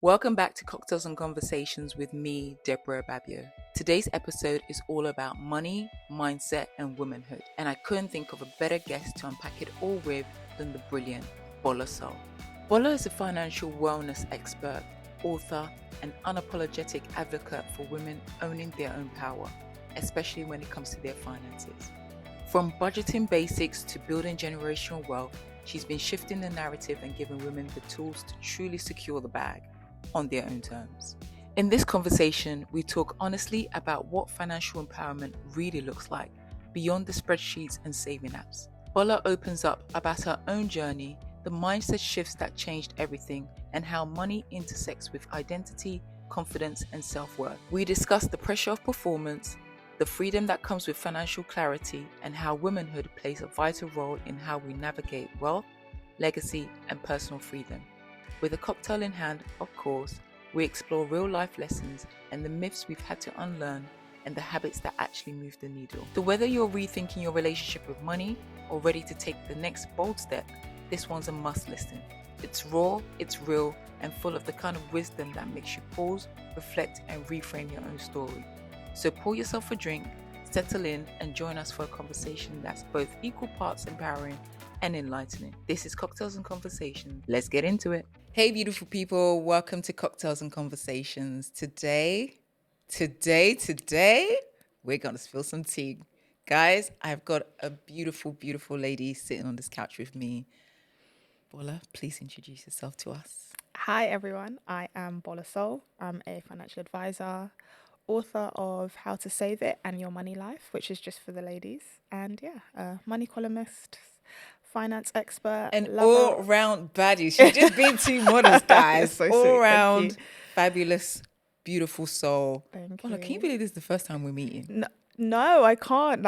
Welcome back to Cocktails and Conversations with me, Deborah Babio. Today's episode is all about money, mindset, and womanhood, and I couldn't think of a better guest to unpack it all with than the brilliant Bola Sol. Bola is a financial wellness expert, author, and unapologetic advocate for women owning their own power, especially when it comes to their finances. From budgeting basics to building generational wealth, she's been shifting the narrative and giving women the tools to truly secure the bag on their own terms. In this conversation, we talk honestly about what financial empowerment really looks like beyond the spreadsheets and saving apps. Bola opens up about her own journey, the mindset shifts that changed everything, and how money intersects with identity, confidence, and self-worth. We discuss the pressure of performance, the freedom that comes with financial clarity, and how womanhood plays a vital role in how we navigate wealth, legacy, and personal freedom. With a cocktail in hand, of course, we explore real-life lessons and the myths we've had to unlearn and the habits that actually move the needle. So whether you're rethinking your relationship with money or ready to take the next bold step, this one's a must listen. It's raw, it's real, and full of the kind of wisdom that makes you pause, reflect, and reframe your own story. So pour yourself a drink, settle in, and join us for a conversation that's both equal parts empowering and enlightening. This is Cocktails and Conversations. Let's get into it. Hey, beautiful people. Welcome to Cocktails and Conversations. Today, we're going to spill some tea. Guys, I've got a beautiful, beautiful lady sitting on this couch with me. Bola, please introduce yourself to us. Hi, everyone. I am Bola Sol. I'm a financial advisor, author of How to Save It and Your Money Life, which is just for the ladies. And money columnist, finance expert, An lover. all-round baddie. She's just been too modest, guys. So sweet, all-round fabulous, beautiful soul. Thank Bola, you. can you believe this is the first time we're meeting? No, I can't.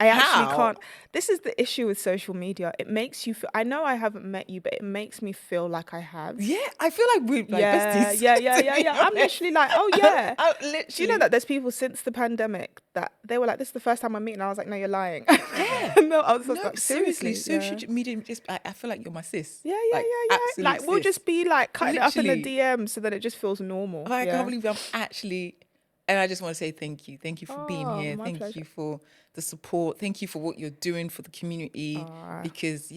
I actually How? can't. This is the issue with social media. It makes you feel, I know I haven't met you, but it makes me feel like I have. Yeah, I feel like we're like besties. Yeah. I'm literally like, oh yeah. Literally. Do you know that there's people since the pandemic that they were like, this is the first time I'm meeting? I was like, no, you're lying. Yeah. No, I was just No, like, seriously, seriously. social media just, I feel like you're my sis. Yeah. Absolute Like, we'll sis. just be like cutting it up in the Literally. DM so that it just feels normal. I yeah. can't believe I'm actually, and I just want to say thank you. Thank you for being Oh, here. my Thank pleasure. you for the support. Thank you for what you're doing for the community. Because,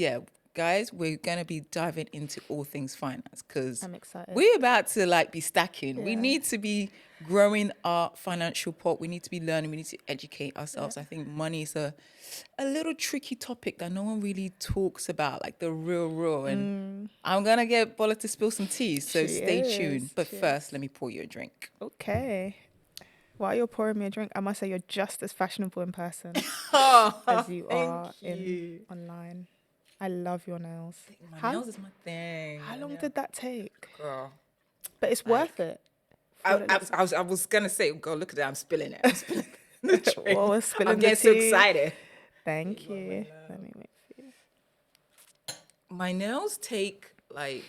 guys, we're going to be diving into all things finance because I'm excited. we're about to be stacking. We Yeah. need to be growing our financial pot. We need to be learning. We need to educate ourselves. I think money is a little tricky topic that no one really talks about, like the real. And I'm going to get Bola to spill some tea, so stay tuned. But first, let me pour you a drink. Okay. While you're pouring me a drink, I must say you're just as fashionable in person as you are online. I love your nails. My nails is my thing. How long did that take? Girl. But it's worth it. I was going to say, girl, look at that. I'm spilling it. I'm spilling the drink. Well, we're spilling I'm getting the so tea. excited. Thank you. Let me wait for you. My nails take 3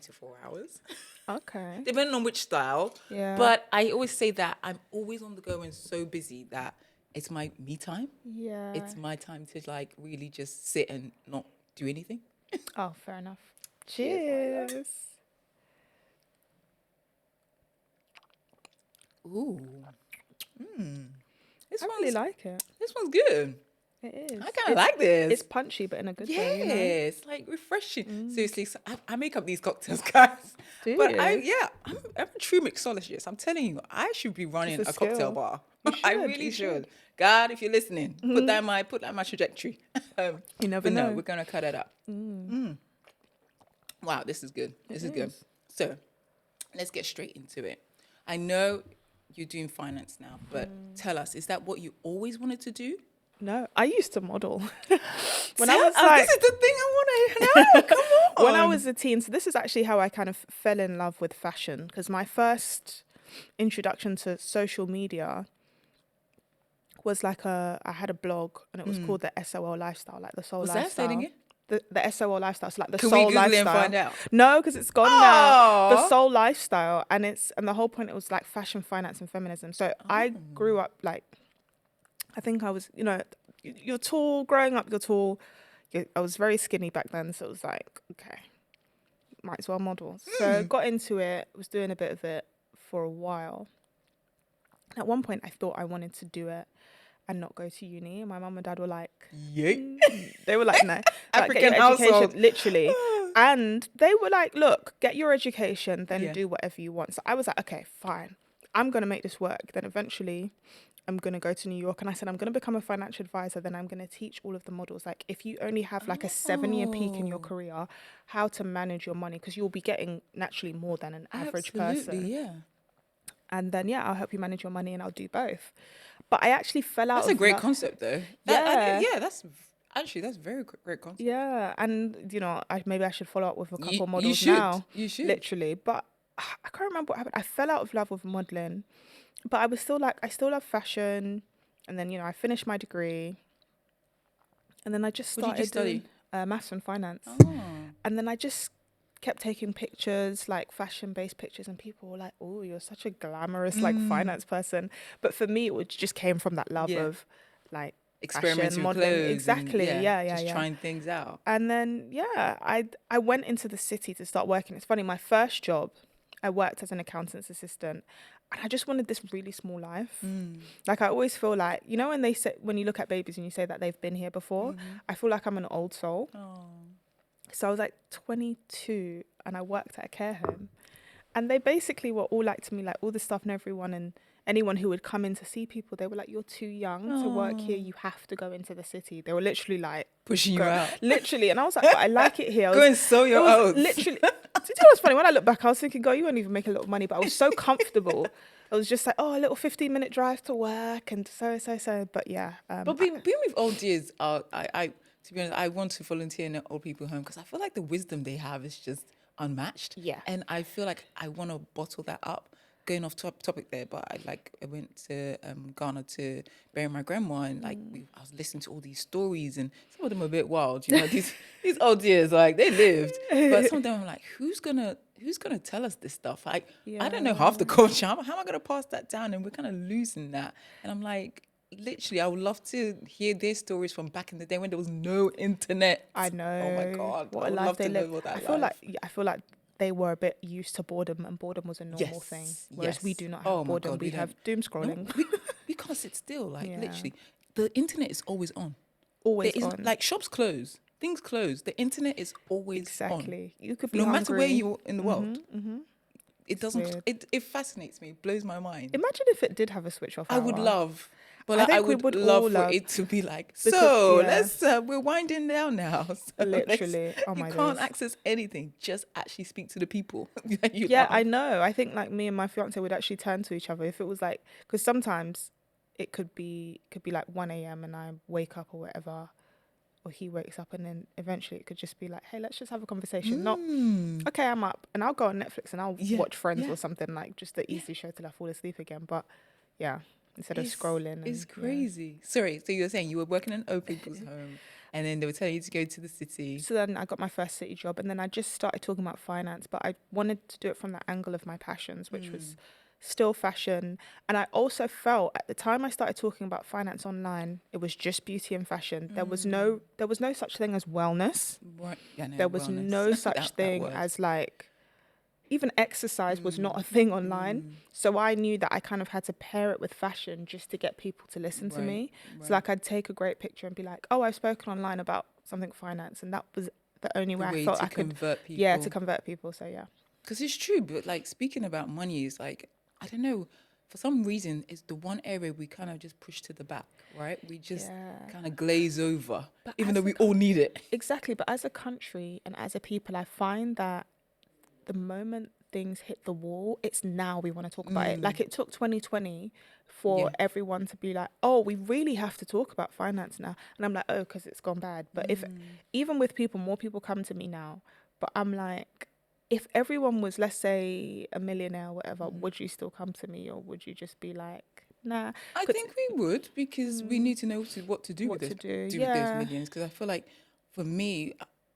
to 4 hours. Okay. Depending on which style. Yeah. But I always say that I'm always on the go and so busy that it's my me time. Yeah. It's my time to really just sit and not do anything. Oh, fair enough. Cheers. Ooh. I really like it. This one's good. It is. I kind of like this. It's punchy, but in a good way. You know? It's refreshing. Seriously, so I make up these cocktails, guys. Do but you? I'm a true mixologist. I'm telling you, I should be running It's a a cocktail skill. bar. You I should, really you should. should. God, if you're listening, put that in my trajectory. You never but know. no, we're gonna cut it up. Wow, this is good. This is good. So let's get straight into it. I know you're doing finance now, but tell us, is that what you always wanted to do? No, I used to model. This is the thing I want to know. Come on. When I was a teen, so this is actually how I kind of fell in love with fashion, because my first introduction to social media was I had a blog and it was called the SOL lifestyle, like the soul Was lifestyle. that saying it? The SOL lifestyle, so like the Can soul we Google lifestyle. it and find out? No, because it's gone now. The Aw. soul lifestyle, and the whole point, it was like fashion, finance, and feminism. So I grew up I think I was, you're tall. Growing up, you're tall. I was very skinny back then, so it was like, okay, might as well model. So got into it, was doing a bit of it for a while. At one point, I thought I wanted to do it and not go to uni. My mum and dad were like, Yay. they were like, no, like, African get your education, household. literally. And they were like, look, get your education, then Yeah. do whatever you want. So I was like, okay, fine. I'm going to make this work. Then eventually I'm going to go to New York. And I said, I'm going to become a financial advisor. Then I'm going to teach all of the models. Like if you only have like a 7-year peak in your career, how to manage your money, because you'll be getting naturally more than an average person. Yeah. And then, yeah, I'll help you manage your money and I'll do both. But I actually fell out That's of a great love. concept, though. Yeah. That's very great concept. Yeah. And, you know, maybe I should follow up with a couple models you should. now. You should. Literally. But I can't remember what happened. I fell out of love with modeling. But I was still like, I still love fashion. And then, you know, I finished my degree. And then I just started What did you study? doing maths and finance. Oh. And then I just kept taking pictures, like fashion-based pictures, and people were like, oh, you're such a glamorous, like, finance person. But for me, it just came from that love of, like, experimenting fashion, with modeling. clothes. Exactly, And, yeah. Just trying things out. And then, yeah, I went into the city to start working. It's funny, my first job, I worked as an accountant's assistant, and I just wanted this really small life. Like, I always feel like, you know, when they say, when you look at babies and you say that they've been here before, I feel like I'm an old soul. Oh. So I was like 22 and I worked at a care home, and they basically were all like to me, like all the staff and everyone and anyone who would come in to see people, they were like, you're too young to work here. You have to go into the city. They were literally like pushing you out. Literally. And I was like, but I like it here. Go and sow your oats. Literally. Do you know what's funny? When I look back, I was thinking, girl, you won't even make a lot of money, but I was so comfortable. I was just like, oh, a little 15-minute drive to work and so. But yeah. But being with old years, to be honest, I want to volunteer in an old people home because I feel like the wisdom they have is just unmatched. Yeah. And I feel like I want to bottle that up. Going off topic there, but I went to Ghana to bury my grandma, and I was listening to all these stories, and some of them are a bit wild. You know, these old years, like they lived, but some of them I'm like, who's gonna tell us this stuff? Like, I don't know half the culture. How am I gonna pass that down? And we're kind of losing that. And I'm like, literally, I would love to hear their stories from back in the day when there was no internet. I know. Oh my God, what I a would life love they to live. know what that I feel like they were a bit used to boredom, and boredom was a normal thing. Whereas we do not have boredom. We have doom scrolling. No, we can't sit still. Like Yeah. literally, the internet is always on. Always There on. is, like shops close, things close. The internet is always on. Exactly. You could be No hungry. matter where you are in the world. It doesn't. weird. It fascinates me. It blows my mind. Imagine if it did have a switch off I would hour. love. But I like, I think we would would love all for love- it to be like, Because- so yeah. let's we're winding down now. So Literally. Oh my you can't days. access anything. Just actually speak to the people. that you Yeah, love. I know. I think like me and my fiance would actually turn to each other if it was like, because sometimes it could be like 1 a.m. and I wake up or whatever, or he wakes up, and then eventually it could just be like, hey, let's just have a conversation. Not okay, I'm up and I'll go on Netflix and I'll watch Friends or something, like just the easy show till I fall asleep again. But yeah, instead of scrolling. It's crazy. Sorry, so you were saying you were working in old people's home, and then they were telling you to go to the city. So then I got my first city job, and then I just started talking about finance, but I wanted to do it from the angle of my passions, which was still fashion. And I also felt at the time I started talking about finance online, it was just beauty and fashion. There was no such thing as wellness. Right. Yeah, no, There was wellness. no such that thing word. as like, even exercise was not a thing online. So I knew that I kind of had to pair it with fashion just to get people to listen to me. Right. So like I'd take a great picture and be like, oh, I've spoken online about something finance. And that was the only way I felt I could convert people. Yeah, to convert people. So yeah. Because it's true, but like speaking about money is like, I don't know, for some reason it's the one area we kind of just push to the back, right? We just kind of glaze over, But even as though we all need it. Exactly. But as a country and as a people, I find that the moment things hit the wall, it's now we want to talk about it. Like it took 2020 for everyone to be like, oh, we really have to talk about finance now. And I'm like, oh, because it's gone bad. But if even with people, more people come to me now. But I'm like, if everyone was, let's say, a millionaire or whatever, would you still come to me, or would you just be like, nah? I think we would, because we need to know what to do with those millions. Because I feel like, for me,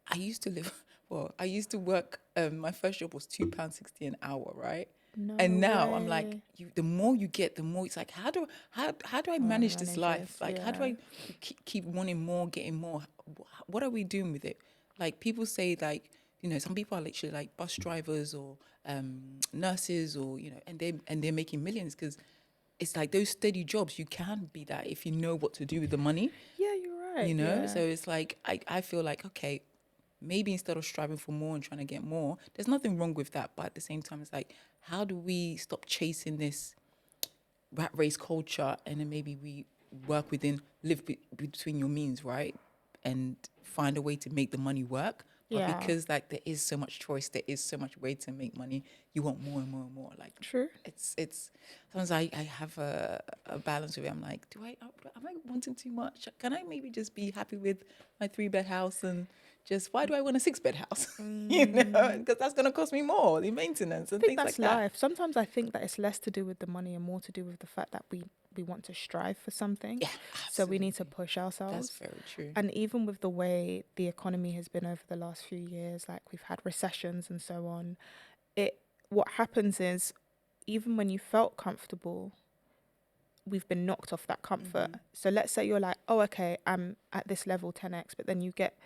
I used to live. Well, I used to work. My first job was £2.60 an hour, right? And now I'm like, the more you get, the more it's like, how do I manage this life? Like, how do I keep wanting more, getting more? What are we doing with it? Like, people say, like, some people are literally like bus drivers or nurses, or and they're making millions, because it's like those steady jobs. You can be that if you know what to do with the money. Yeah, you're right. Yeah. So it's like I feel like, okay, maybe instead of striving for more and trying to get more, there's nothing wrong with that, but at the same time, it's like, how do we stop chasing this rat race culture, and then maybe we work within, between your means, right, and find a way to make the money work. But Yeah. because like there is so much choice, there is so much way to make money, you want more and more and more. Like, True. it's sometimes I have a balance with it. I'm like, am I wanting too much? Can I maybe just be happy with my 3-bed house, and just, why do I want a 6-bed house? Because that's going to cost me more, the maintenance and I think things that's like that. life. Sometimes I think that it's less to do with the money and more to do with the fact that we want to strive for something. Yeah, So we need to absolutely. push ourselves. That's very true. And even with the way the economy has been over the last few years, like we've had recessions and so on, what happens is, even when you felt comfortable, we've been knocked off that comfort. So let's say you're like, oh, okay, I'm at this level 10x, but then you get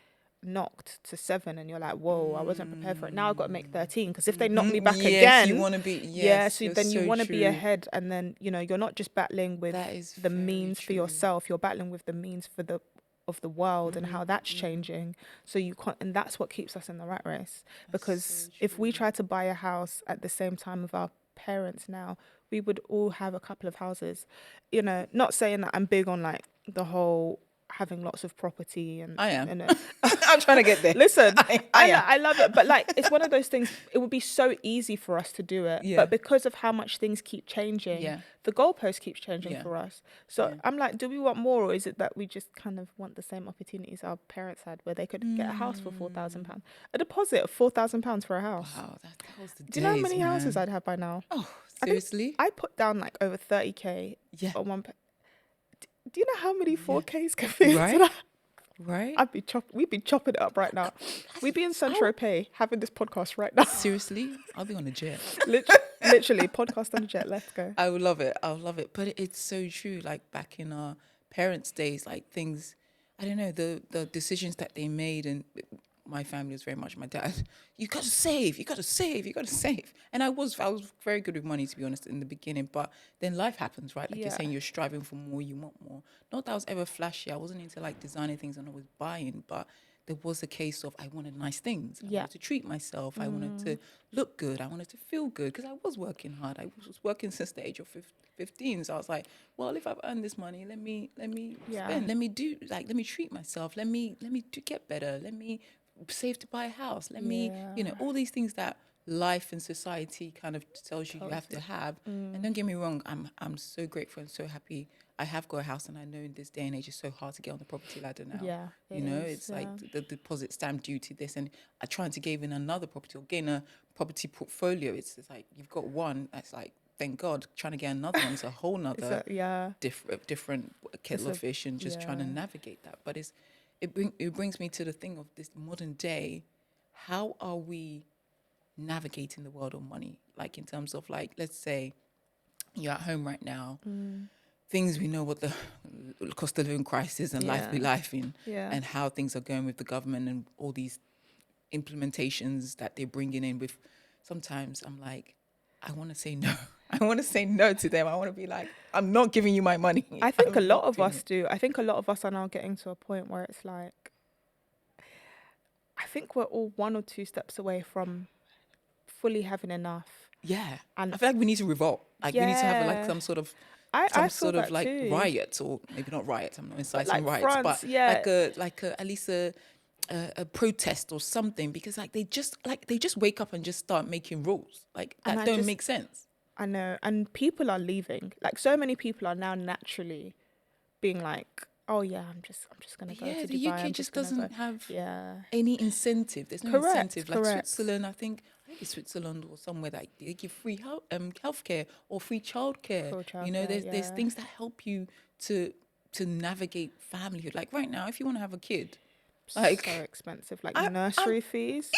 knocked to 7 and you're like, whoa, I wasn't prepared for it. Now I've got to make 13, because if they knock me back Yes, again, you want to be, so you're then you so want to be true. ahead, and then you're not just battling with That is the very means for true. yourself, you're battling with the means for the of the world and how that's changing. So you can't, and that's what keeps us in the rat race. Because so if we true. try to buy a house at the same time with our parents now, we would all have a couple of houses. Not saying that I'm big on like the whole having lots of property and I am. and I'm trying to get there. listen, I am. I love it, but like it's one of those things. It would be so easy for us to do it, Yeah. but because of how much things keep changing, Yeah. the goalpost keeps changing Yeah. for us. So Yeah. I'm like, do we want more, or is it that we just kind of want the same opportunities our parents had, where they could get a house for £4,000, a deposit of £4,000 for a house? Wow, that was the days, Do you know how many houses man. I'd have by now? Oh, I think seriously? I put down like over 30k Yeah. on one. Do you know how many Yeah. 4Ks can fit into Right? that? Right? We'd be chopping it up right now. We'd be in Saint-Tropez having this podcast right now. Seriously? I'll be on a jet. Literally, podcast on the jet. Let's go. I would love it. I would love it. But it's so true. Like back in our parents' days, like things, I don't know, the decisions that they made, and my family was very much my dad. You got to save. You got to save. You got to save. And I was very good with money, to be honest, in the beginning. But then life happens, right? Like you're Yeah. saying, you're striving for more. You want more. Not that I was ever flashy. I wasn't into like designing things and always buying, but there was a case of I wanted nice things. I Yeah. wanted to treat myself. I wanted to look good. I wanted to feel good, because I was working hard. I was working since the age of 15. So I was like, well, if I've earned this money, let me Yeah. spend. Let me treat myself. Let me to get better. Let me save to buy a house. Let me, Yeah. all these things that life and society kind of tells you have to have. And don't get me wrong, I'm so grateful and so happy. I have got a house, and I know in this day and age it's so hard to get on the property ladder now. Yeah, it It's is, like yeah. the deposit, stamp duty, this, and I trying to gain in another property or gain a property portfolio. It's like you've got one, that's like, thank God. Trying to get another one is a whole nother Yeah. different kettle of fish, and just trying to navigate that. But it brings me to the thing of this modern day. How are we navigating the world of money? Like in terms of, like, let's say you're at home right now. Things, we know what the cost of living crisis and life be life in, Yeah. and how things are going with the government and all these implementations that they're bringing in with. Sometimes I'm like, I want to say no. I want to say no to them. I want to be like, I'm not giving you my money. I think a I'm lot not of doing us it. do. I think a lot of us are now getting to a point where it's like, I think we're all one or two steps away from fully having enough. Yeah. And I feel like we need to revolt. Like we need to have like Yeah. some sort of I feel that like too. riot, or maybe not riots. I'm not inciting like riots, France, but yeah. like a at least a protest or something, because they just wake up and just start making rules like And that I don't just- make sense. I know, and people are leaving. Like so many people are now naturally being like, "Oh yeah, I'm just gonna go Yeah, to the Dubai. UK I'm just gonna doesn't go." have Yeah, any incentive. There's no Correct, incentive. Like correct. Switzerland, I think it's Switzerland or somewhere that they give free healthcare or free childcare. Full There's childcare, things that help you to navigate familyhood. Like right now, if you want to have a kid, like so expensive. Like I'm nursery fees,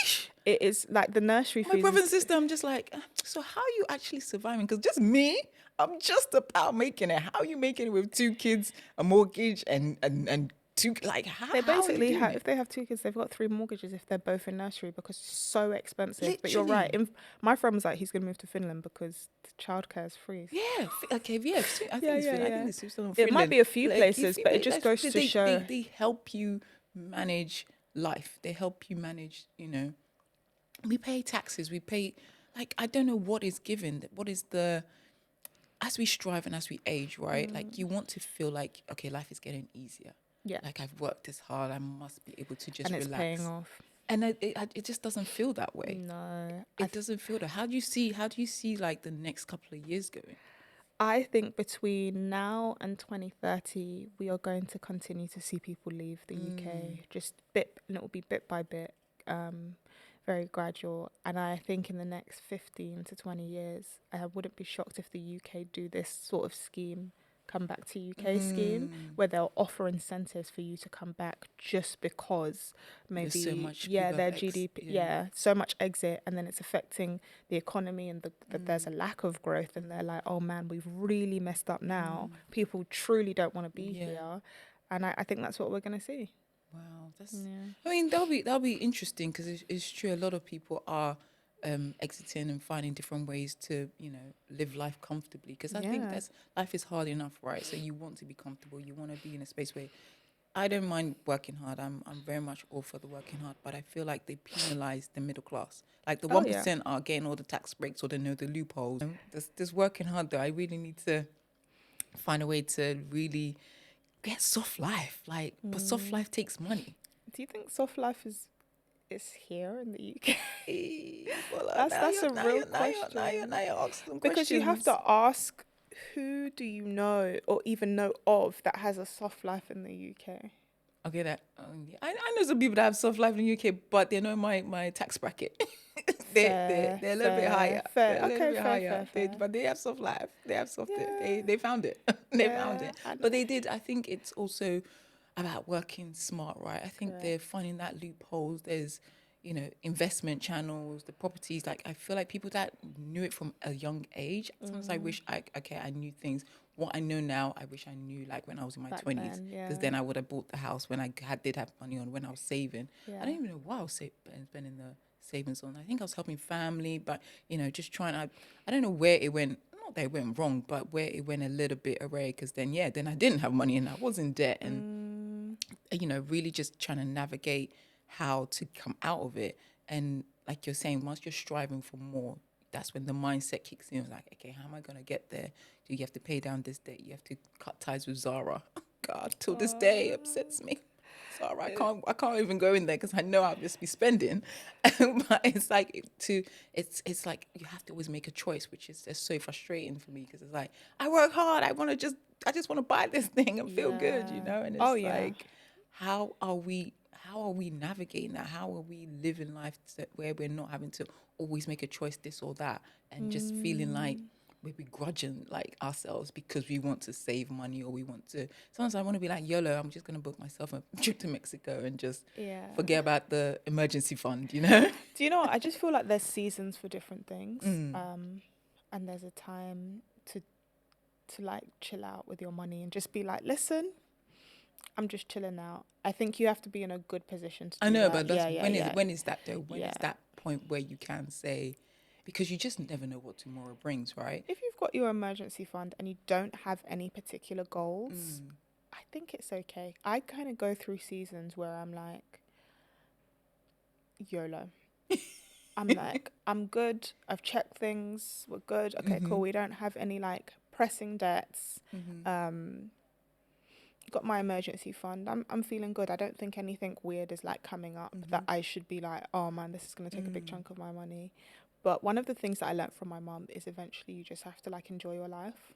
it is like the nursery my fees. brother and sister, I'm just like, so how are you actually surviving? Because just me, I'm just about making it. How are you making it with 2 kids, a mortgage, and Two, like They how are you basically doing have, it? if they have 2 kids, they've got 3 mortgages if they're both in nursery because it's so expensive. But you're right. Literally. My friend was like, he's going to move to Finland because childcare is free. Yeah. Okay. Yeah. I think Yeah, it's yeah, Finland. I think yeah. it's Switzerland or It might Finland. be a few Like places, but it just goes to show. they help you manage life. They help you manage. We pay taxes. We pay, like, I don't know what is given. What is the, as we strive and as we age, right? Like, you want to feel like, okay, life is getting easier. Yeah. Like, I've worked this hard. I must be able to just And it's relax. paying off. And it just doesn't feel that way. No. It doesn't feel that. How do you see like the next couple of years going? I think between now and 2030, we are going to continue to see people leave the UK. Just and it will be bit by bit, very gradual. And I think in the next 15 to 20 years, I wouldn't be shocked if the UK do this sort of scheme, come back to UK scheme, where they'll offer incentives for you to come back just because maybe, There's so much their GDP, so much exit, and then it's affecting the economy and that there's a lack of growth, and they're like, oh man, we've really messed up now. People truly don't want to be here. And I think that's what we're going to see. Wow, I mean, that'll be interesting because it's true. A lot of people are exiting and finding different ways to live life comfortably. Because I think life is hard enough, right? So you want to be comfortable. You want to be in a space where I don't mind working hard. I'm very much all for the working hard, but I feel like they penalize the middle class. Like the 1% are getting all the tax breaks or they know the loopholes. This working hard though. I really need to find a way to really get soft life, but soft life takes money. Do you think soft life is here in the UK? Well, that's a real question. Now you're asking because you have to ask, who do you know or even know of that has a soft life in the UK? Okay, I know some people that have soft life in the UK, but they know my tax bracket. They're a little bit higher. They're a little bit higher. But they have soft life. They have soft. They found it. They found it. But they did. I think it's also about working smart, right? I think they're finding that loopholes. There's, investment channels, the properties. Like, I feel like people that knew it from a young age. Sometimes I wish I knew things. What I know now, I wish I knew like when I was in my 20s, because then I would have bought the house when I did have money on, when I was saving. I don't even know what I was spending the savings on. I think I was helping family, but just trying to, I don't know where it went. Not that it went wrong, but where it went a little bit awry, because then I didn't have money and I was in debt, and really just trying to navigate how to come out of it. And like you're saying, once you're striving for more, that's when the mindset kicks in. It's like, okay, how am I going to get there? Do you have to pay down this debt? You have to cut ties with Zara. God, till this day it upsets me. Zara, I can't even go in there because I know I'll just be spending. But it's like it's like you have to always make a choice, which is just so frustrating for me, because it's like, I work hard. I just want to buy this thing and feel good, and it's like, how are we navigating that? How are we living life where we're not having to always make a choice, this or that, and just feeling like we're begrudging like ourselves because we want to save money, or we want to. Sometimes I want to be like, YOLO, I'm just going to book myself a trip to Mexico and just forget about the emergency fund, Do you know what? I just feel like there's seasons for different things. And there's a time to like chill out with your money and just be like, listen, I'm just chilling out. I think you have to be in a good position to do I know, that. but when is that though? When is that point where you can say, because you just never know what tomorrow brings, right? If you've got your emergency fund and you don't have any particular goals, I think it's okay. I kind of go through seasons where I'm like, YOLO. I'm like, I'm good. I've checked things. We're good. Okay, cool. We don't have any like pressing debts. Got my emergency fund. I'm feeling good. I don't think anything weird is like coming up that I should be like, oh man, this is going to take a big chunk of my money. But one of the things that I learned from my mum is eventually you just have to like enjoy your life.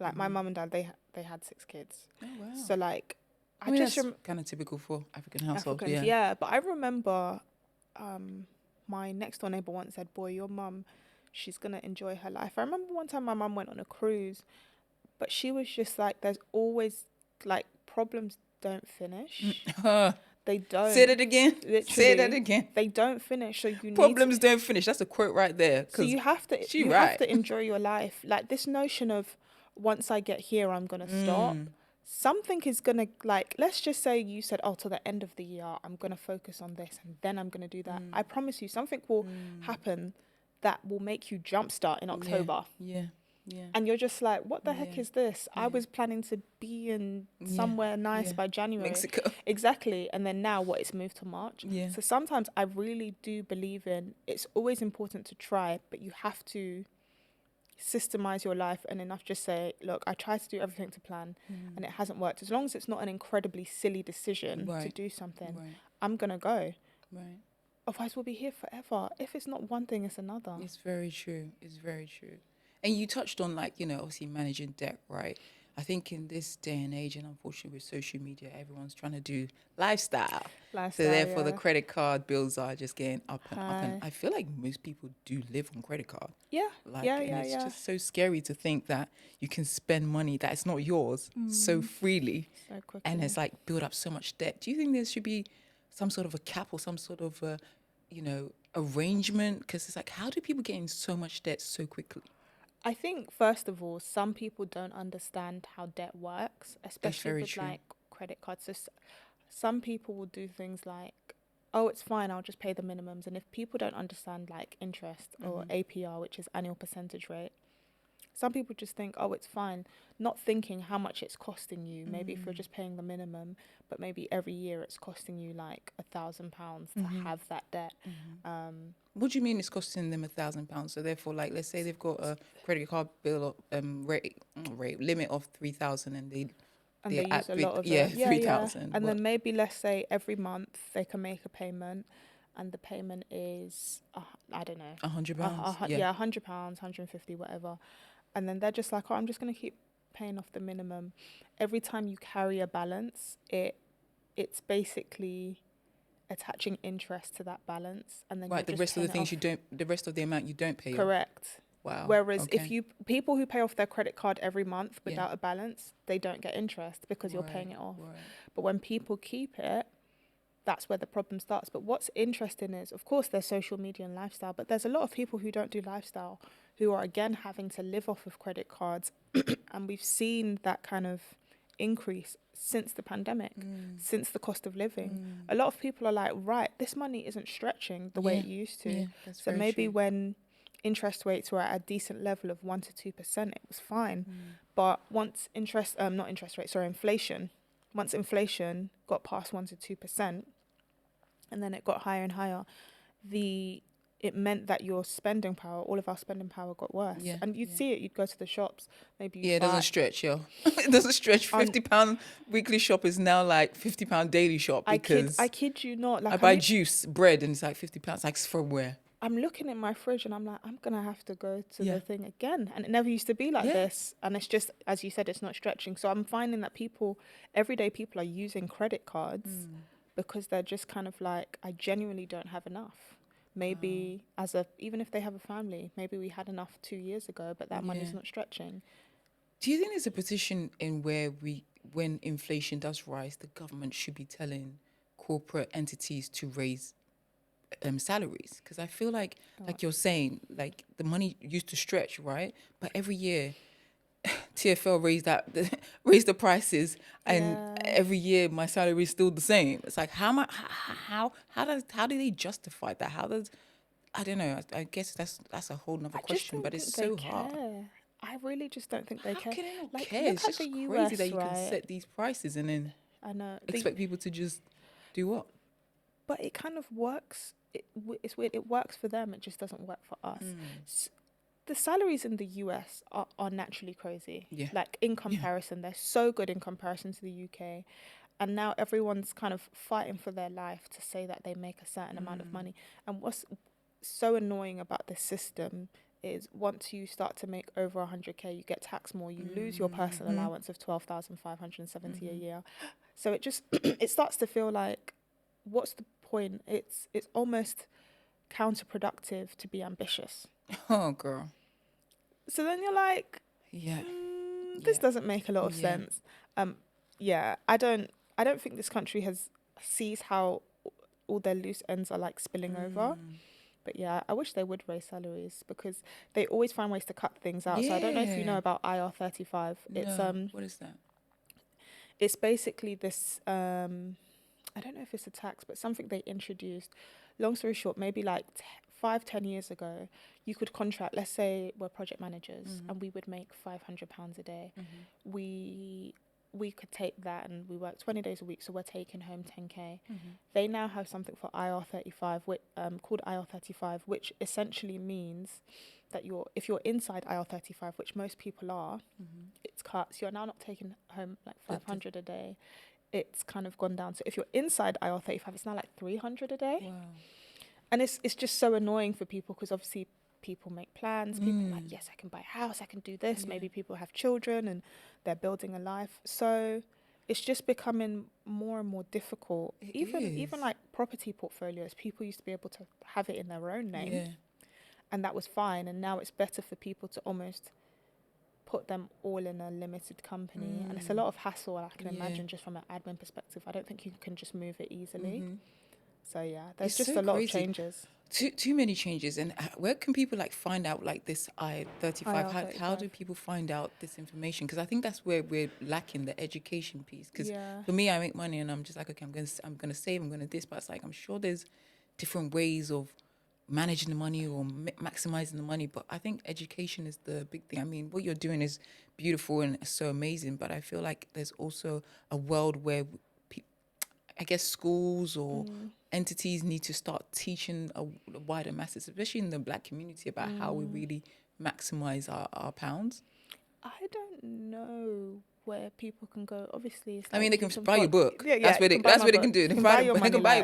Like my mum and dad, they had 6 kids. Oh wow. So like, I mean, that's kind of typical for African households. Yeah, but I remember my next door neighbour once said, boy, your mum, she's going to enjoy her life. I remember one time my mum went on a cruise, but she was just like, there's always like problems don't finish. They don't. Say that again. Literally, say that again. They don't finish. So you problems don't finish. That's a quote right there. So you have to. Have to enjoy your life. Like this notion of once I get here, I'm gonna stop. something is going to, like, let's just say you said, oh, till the end of the year, I'm going to focus on this and then I'm going to do that. I promise you, something will happen that will make you jumpstart in October. Yeah. Yeah. And you're just like, what the heck is this? I Yeah. was planning to be in somewhere nice by January. Mexico. Exactly. And then now what? It's moved to March. Yeah. So sometimes I really do believe in, it's always important to try, but you have to systemize your life and enough just say, look, I tried to do everything to plan and it hasn't worked. As long as it's not an incredibly silly decision to do something, I'm going to go. Right. Otherwise, we'll be here forever. If it's not one thing, it's another. It's very true. It's very true. And you touched on, like, you know, obviously managing debt, right? I think in this day and age, and unfortunately with social media, everyone's trying to do lifestyle. So therefore, the credit card bills are just getting up and up. And I feel like most people do live on credit card. Yeah. Like, and it's just so scary to think that you can spend money that is not yours so freely. So quickly. And it's like build up so much debt. Do you think there should be some sort of a cap or some sort of a, you know, arrangement? Because it's like, how do people get in so much debt so quickly? I think, first of all, some people don't understand how debt works, especially with like credit cards. So some people will do things like, oh, it's fine, I'll just pay the minimums. And if people don't understand like interest or APR, which is annual percentage rate, some people just think, oh, it's fine, not thinking how much it's costing you. Maybe if you're just paying the minimum, but maybe every year it's costing you like £1,000 to have that debt. What do you mean it's costing them £1,000? So therefore, like, let's say they've got a credit card bill rate limit of 3,000, and they use a lot of it. 3,000. And then maybe, let's say, every month they can make a payment, and the payment is I don't know, £100. £100, 150, whatever. And then they're just like, oh, I'm just going to keep paying off the minimum. Every time you carry a balance, it's basically attaching interest to that balance, and then the rest of the things the rest of the amount you don't pay. Correct. Wow. Whereas if people who pay off their credit card every month without a balance, they don't get interest because you're paying it off. But when people keep it, that's where the problem starts. But what's interesting is, of course, there's social media and lifestyle, but there's a lot of people who don't do lifestyle who are, again, having to live off of credit cards. And we've seen that kind of increase since the pandemic, since the cost of living. A lot of people are like, right, this money isn't stretching the way it used to. So maybe when interest rates were at a decent level of 1% to 2%, it was fine. But once inflation, once inflation got past 1% to 2%, and then it got higher and higher, it meant that your spending power, all of our spending power, got worse. And you'd see it, you'd go to the shops, maybe it doesn't stretch, yo. It doesn't stretch. £50 weekly shop is now like £50 daily shop, because I kid you not. Like, I buy juice, bread, and it's like £50. Like, from where? I'm looking in my fridge and I'm like, I'm going to have to go to the thing again. And it never used to be like this. And it's just, as you said, it's not stretching. So I'm finding that everyday people are using credit cards because they're just kind of like, I genuinely don't have enough. Maybe even if they have a family, maybe we had enough 2 years ago, but that money's not stretching. Do you think there's a position in where when inflation does rise, the government should be telling corporate entities to raise salaries? Because I feel like you're saying, like, the money used to stretch, right? But every year, TFL raised the prices, and every year my salary is still the same. It's like, how do they justify that? I don't know. I guess that's a whole nother question, but it's so hard. I really just don't think they care. How can they not care? It's just crazy that you can set these prices and then expect people to just do what? But it kind of works. It's weird. It works for them. It just doesn't work for us. The salaries in the US are naturally crazy. Like, in comparison, they're so good in comparison to the UK. And now everyone's kind of fighting for their life to say that they make a certain amount of money. And what's so annoying about this system is, once you start to make over 100K, you get taxed more. You lose your personal allowance of 12,570 a year. So it just it starts to feel like, what's the point? It's almost counterproductive to be ambitious. Oh, girl. So then you're like, this doesn't make a lot of sense. I don't think this country sees how all their loose ends are like spilling over. But I wish they would raise salaries, because they always find ways to cut things out. So I don't know if you know about IR35. It's what is that? It's basically this, I don't know if it's a tax, but something they introduced. Long story short, maybe like 5, 10 years ago, you could contract, let's say we're project managers and we would make £500 a day. We could take that and we work 20 days a week, so we're taking home 10k. They now have something for IR35, called IR35, which essentially means that if you're inside IR35, which most people are, it's cut. So you're now not taking home like 500 a day. It's kind of gone down. So if you're inside IR35, it's now like 300 a day. Wow. And it's just so annoying for people, because obviously people make plans. People are like, yes, I can buy a house, I can do this. Maybe people have children and they're building a life. So it's just becoming more and more difficult. Even like property portfolios, people used to be able to have it in their own name. Yeah. And that was fine. And now it's better for people to almost put them all in a limited company. And it's a lot of hassle, I can imagine, just from an admin perspective. I don't think you can just move it easily. So yeah, there's just a lot of changes. Too many changes. And where can people like find out like this IR35? How do people find out this information? Because I think that's where we're lacking the education piece. Because for me, I make money and I'm just like, okay, I'm gonna save, I'm gonna this, but it's like I'm sure there's different ways of managing the money or maximizing the money. But I think education is the big thing. I mean, what you're doing is beautiful and so amazing, but I feel like there's also a world where I guess schools or entities need to start teaching a wider masses, especially in the Black community, about how we really maximize our pounds. I don't know where people can go. Obviously, it's I mean, they can buy your book. That's what they can do. They can buy your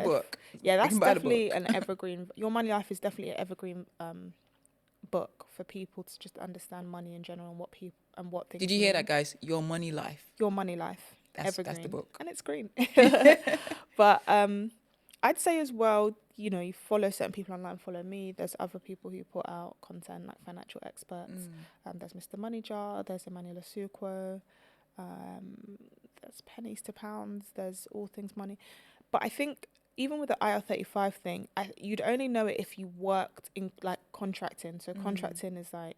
book. Yeah, that's definitely an evergreen. Your Money Life is definitely an evergreen book for people to just understand money in general and what things. Did you hear that, guys? Your Money Life. Your Money Life. That's the book. And it's green. But I'd say as well, you follow certain people online, follow me. There's other people who put out content, like financial experts. There's Mr. Money Jar, there's Emmanuel Asuquo, there's Pennies to Pounds, there's All Things Money. But I think even with the IR35 thing, you'd only know it if you worked in like contracting. So contracting is like,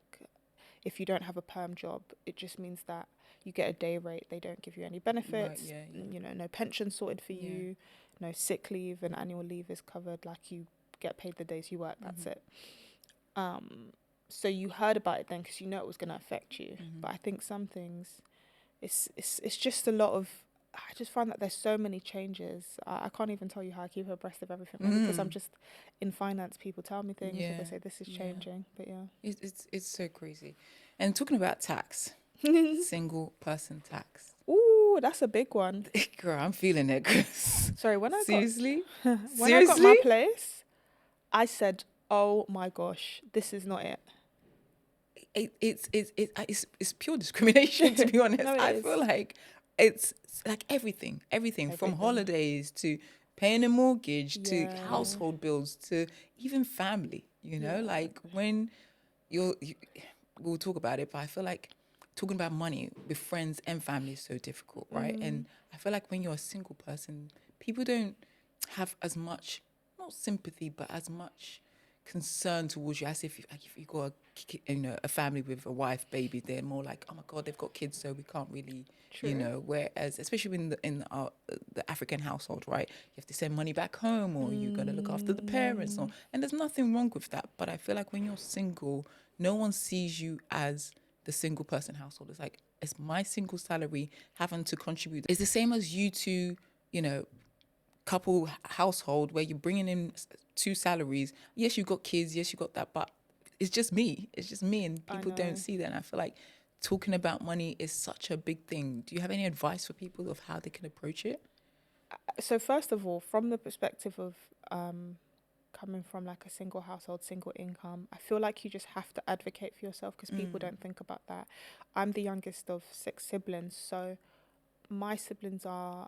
if you don't have a perm job, it just means that you get a day rate. They don't give you any benefits. Right, no pension sorted for you. No sick leave and annual leave is covered. Like, you get paid the days you work. That's it. So you heard about it then because you know it was going to affect you. But I think some things, it's just a lot of. I just find that there's so many changes. I can't even tell you how I keep abreast of everything because I'm just in finance. People tell me things and they say this is changing. But it's so crazy. And talking about tax, single person tax. Ooh, that's a big one. Girl, I'm feeling it. Sorry, when I got my place, I said, "Oh my gosh, this is not it." It's pure discrimination, to be honest. No, I feel like it's like everything from holidays to paying a mortgage to household bills to even family. Like when we'll talk about it, but I feel like talking about money with friends and family is so difficult, right? And I feel like when you're a single person, people don't have as much, not sympathy, but as much concern towards you as if you got a family with a wife, baby. They're more like, oh my God, they've got kids, so we can't really, whereas especially in the African household, right? You have to send money back home, or you got to look after the parents, and there's nothing wrong with that. But I feel like when you're single, no one sees you as the single person household. It's like, it's my single salary having to contribute. It's the same as you two, couple household where you're bringing in 2 salaries. Yes, you got kids. Yes, you got that. But it's just me. And people don't see that. And I feel like talking about money is such a big thing. Do you have any advice for people of how they can approach it? So first of all, from the perspective of coming from like a single household, single income, I feel like you just have to advocate for yourself because people don't think about that. I'm the youngest of 6 siblings, so my siblings are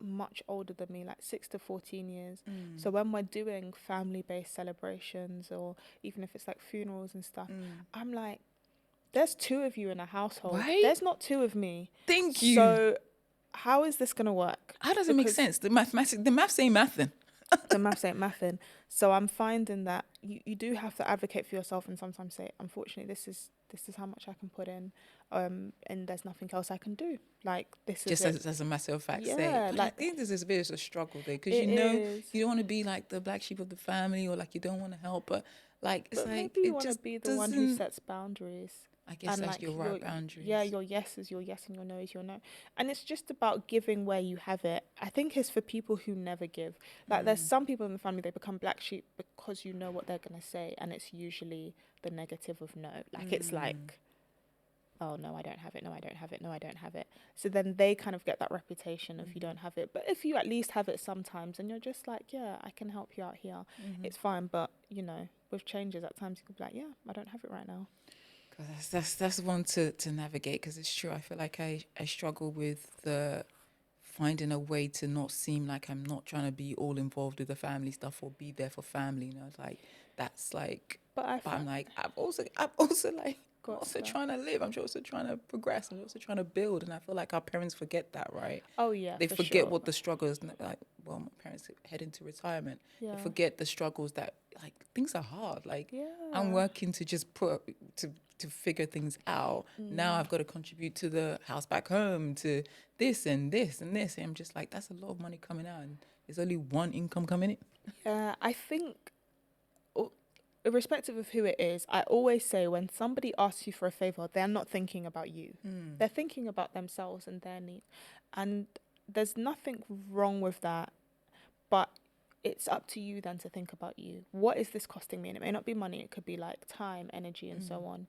much older than me, like 6 to 14 years. So when we're doing family-based celebrations, or even if it's like funerals and stuff, I'm like, there's 2 of you in a household. Right? There's not 2 of me. Thank you. So how is this going to work? How does it make sense? The maths ain't mathing. So maths ain't mathing. So I'm finding that you do have to advocate for yourself and sometimes say, unfortunately, this is how much I can put in, and there's nothing else I can do. Like this is Just it. as a matter of fact, say. Yeah, But I like think there's a bit of a struggle there because it is. you don't want to be like the black sheep of the family or like you don't want to help, but like it's But like maybe you it want to just be the one who doesn't. sets boundaries. I guess And that's like your right boundaries. your yes is your yes and your no is your no. And it's just about giving where you have it. I think it's for people who never give. Like there's some people in the family, they become black sheep because you know what they're gonna say, and it's usually the negative of no. Like it's like, oh no, I don't have it, no, I don't have it, no, I don't have it. So then they kind of get that reputation if you don't have it. But if you at least have it sometimes and you're just like, yeah, I can help you out here, it's fine. But you know, with changes at times you could be like, yeah, I don't have it right now. That's one to navigate because it's true. I feel like I struggle with the finding a way to not seem like I'm not trying to be all involved with the family stuff or be there for family. You know, it's like that's like. But I'm like I'm also like I'm Got also stuff. trying to live. I'm also trying to progress. I'm also trying to build. And I feel like our parents forget that, right? Oh yeah, They for forget sure. what the struggles like. Well, my parents head into retirement. Yeah. They forget the struggles that like things are hard. Like Yeah. I'm working to just to figure things out. Now I've got to contribute to the house back home, to this and this and this. And I'm just like, that's a lot of money coming out, and there's only one income coming in. Yeah, I think, irrespective of who it is, I always say when somebody asks you for a favor, they're not thinking about you. They're thinking about themselves and their needs. And there's nothing wrong with that, but it's up to you then to think about you. What is this costing me? And it may not be money, it could be like time, energy, and so on.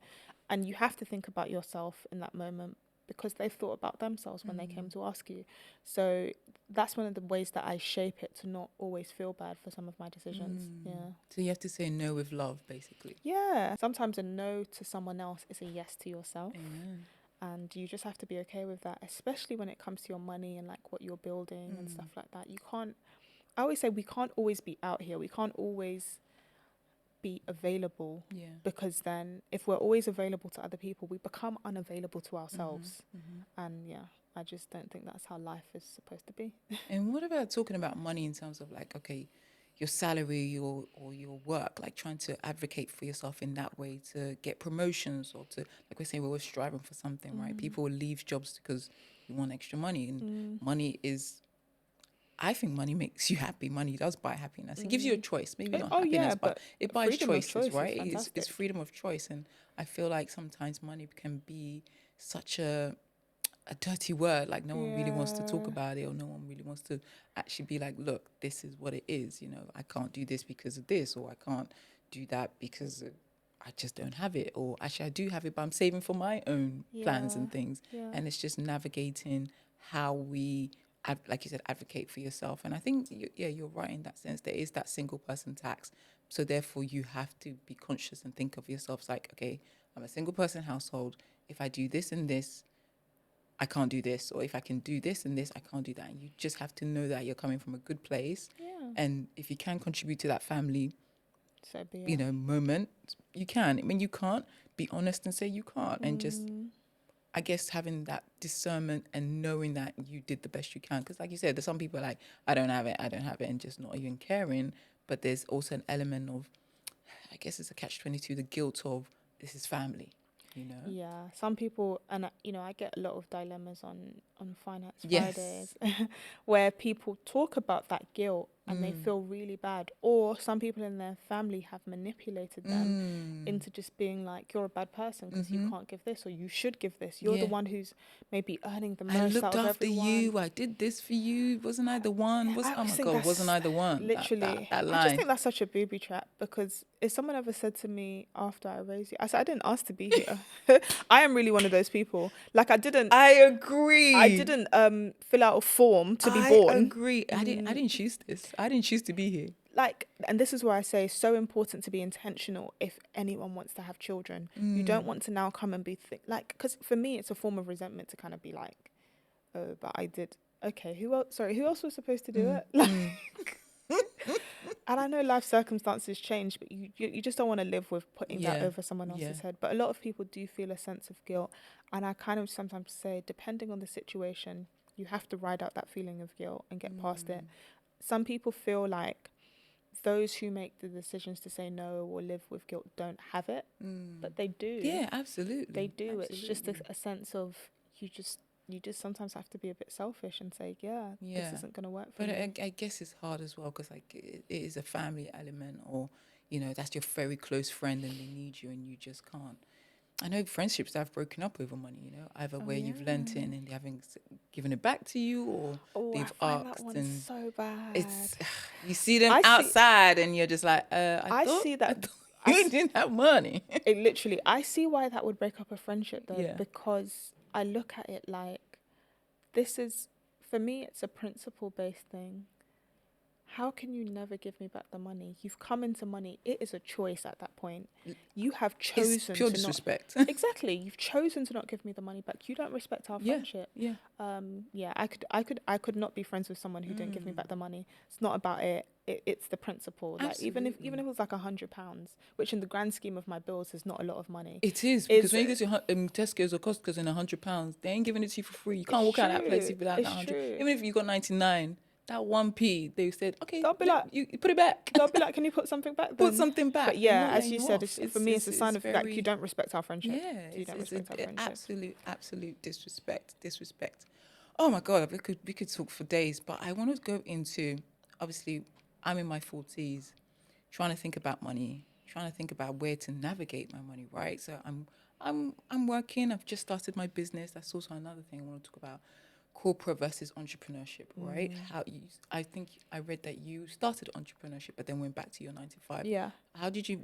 And you have to think about yourself in that moment because they've thought about themselves when they came to ask you. So that's one of the ways that I shape it to not always feel bad for some of my decisions. Yeah. So you have to say no with love, basically. Yeah. Sometimes a no to someone else is a yes to yourself. Amen. And you just have to be okay with that, especially when it comes to your money and like what you're building and stuff like that. You can't, I always say we can't always be out here. We can't always be available Yeah. because then if we're always available to other people, we become unavailable to ourselves. And yeah, I just don't think that's how life is supposed to be. And what about talking about money in terms of like, okay, your salary or your work, like trying to advocate for yourself in that way to get promotions or to, like we're saying, we're always striving for something, right? People will leave jobs because you want extra money, and money is, I think money makes you happy. Money does buy happiness. It gives you a choice, maybe not Oh yeah, happiness, but but it buys freedom of choices, choice is right? It's fantastic. freedom of choice, and I feel like sometimes money can be such a dirty word. Like no one really wants to talk Yeah. about it, or no one really wants to actually be like, look, this is what it is. You know, I can't do this because of this, or I can't do that because I just don't have it, or actually I do have it, but I'm saving for my own plans Yeah. and things. Yeah. And it's just navigating how we, like you said, advocate for yourself. And I think, you're right in that sense. There is that single person tax. So therefore, you have to be conscious and think of yourself like, okay, I'm a single person household. If I do this and this, I can't do this. Or if I can do this and this, I can't do that. And you just have to know that you're coming from a good place. Yeah. And if you can contribute to that family, So be it. moment, you can. When you can't, be honest and say you can't. And just, I guess, having that discernment and knowing that you did the best you can. Because like you said, there's some people like, I don't have it, and just not even caring. But there's also an element of, I guess it's a catch-22, the guilt of this is family, you know? Yeah, some people, and you know, I get a lot of dilemmas on Finance Yes. Fridays, where people talk about that guilt and they feel really bad, or some people in their family have manipulated them into just being like, you're a bad person because you can't give this, or you should give this. You're the Yeah. one who's maybe earning the I most out looked of after everyone. you. I did this for you. Wasn't I the one? I Oh always my think God, wasn't that's I the one? literally, That I just line. think that's such a booby trap because if someone ever said to me after I raised you, I said, I didn't ask to be here. I am really one of those people. Like I I agree. didn't fill out a form to be I born. agree. I didn't choose this. I didn't choose to be here. Like, and this is why I say it's so important to be intentional if anyone wants to have children. You don't want to now come and be like, because for me it's a form of resentment to kind of be like, oh, but I did. Okay, who else? Sorry, who else was supposed to do it? Like, and I know life circumstances change, but you just don't want to live with putting that Yeah. over someone Yeah. else's head. But a lot of people do feel a sense of guilt, and I kind of sometimes say, depending on the situation, you have to ride out that feeling of guilt and get past it. some people feel like those who make the decisions to say no or live with guilt don't have it, but they do. Yeah, absolutely. They do. Absolutely. It's just a sense of you just sometimes have to be a bit selfish and say, this isn't going to work for but me. I guess it's hard as well because like it is a family element, or that's your very close friend and they need you and you just can't. I know friendships that have broken up over money, either where you've lent in and they haven't given it back to you, or they've I find that asked, one and so bad. it's you see them I see- outside and you're just like, I see that. you didn't have money. It literally, I see why that would break up a friendship though, Yeah. because I look at it like this is, for me, it's a principle based thing. How can you never give me back the money? You've come into money. It is a choice at that point. You have chosen It's pure to disrespect. not. Exactly. You've chosen to not give me the money back. You don't respect our friendship. Yeah. I could not be friends with someone who didn't give me back the money. It's not about it. It's the principle. Like even if it was like £100, which in the grand scheme of my bills is not a lot of money. It is, because when you go to Tesco's or Costco's and £100, they ain't giving it to you for free. You can't walk out of that place without that 100. Even if you got 99, that 1p, they said, okay, they'll be like, you put it back. They'll be like, can you put something back? Put something back. But yeah, as you said, for me, it's a sign of very, like you don't respect our friendship. Yeah, you don't respect our friendship. Absolute disrespect. Oh my God, we could talk for days, but I want to go into, obviously, I'm in my 40s, trying to think about money, trying to think about where to navigate my money, right? So I'm working. I've just started my business. That's also another thing I want to talk about. Corporate versus entrepreneurship, right? I think I read that you started entrepreneurship but then went back to your 9 to 5. Yeah.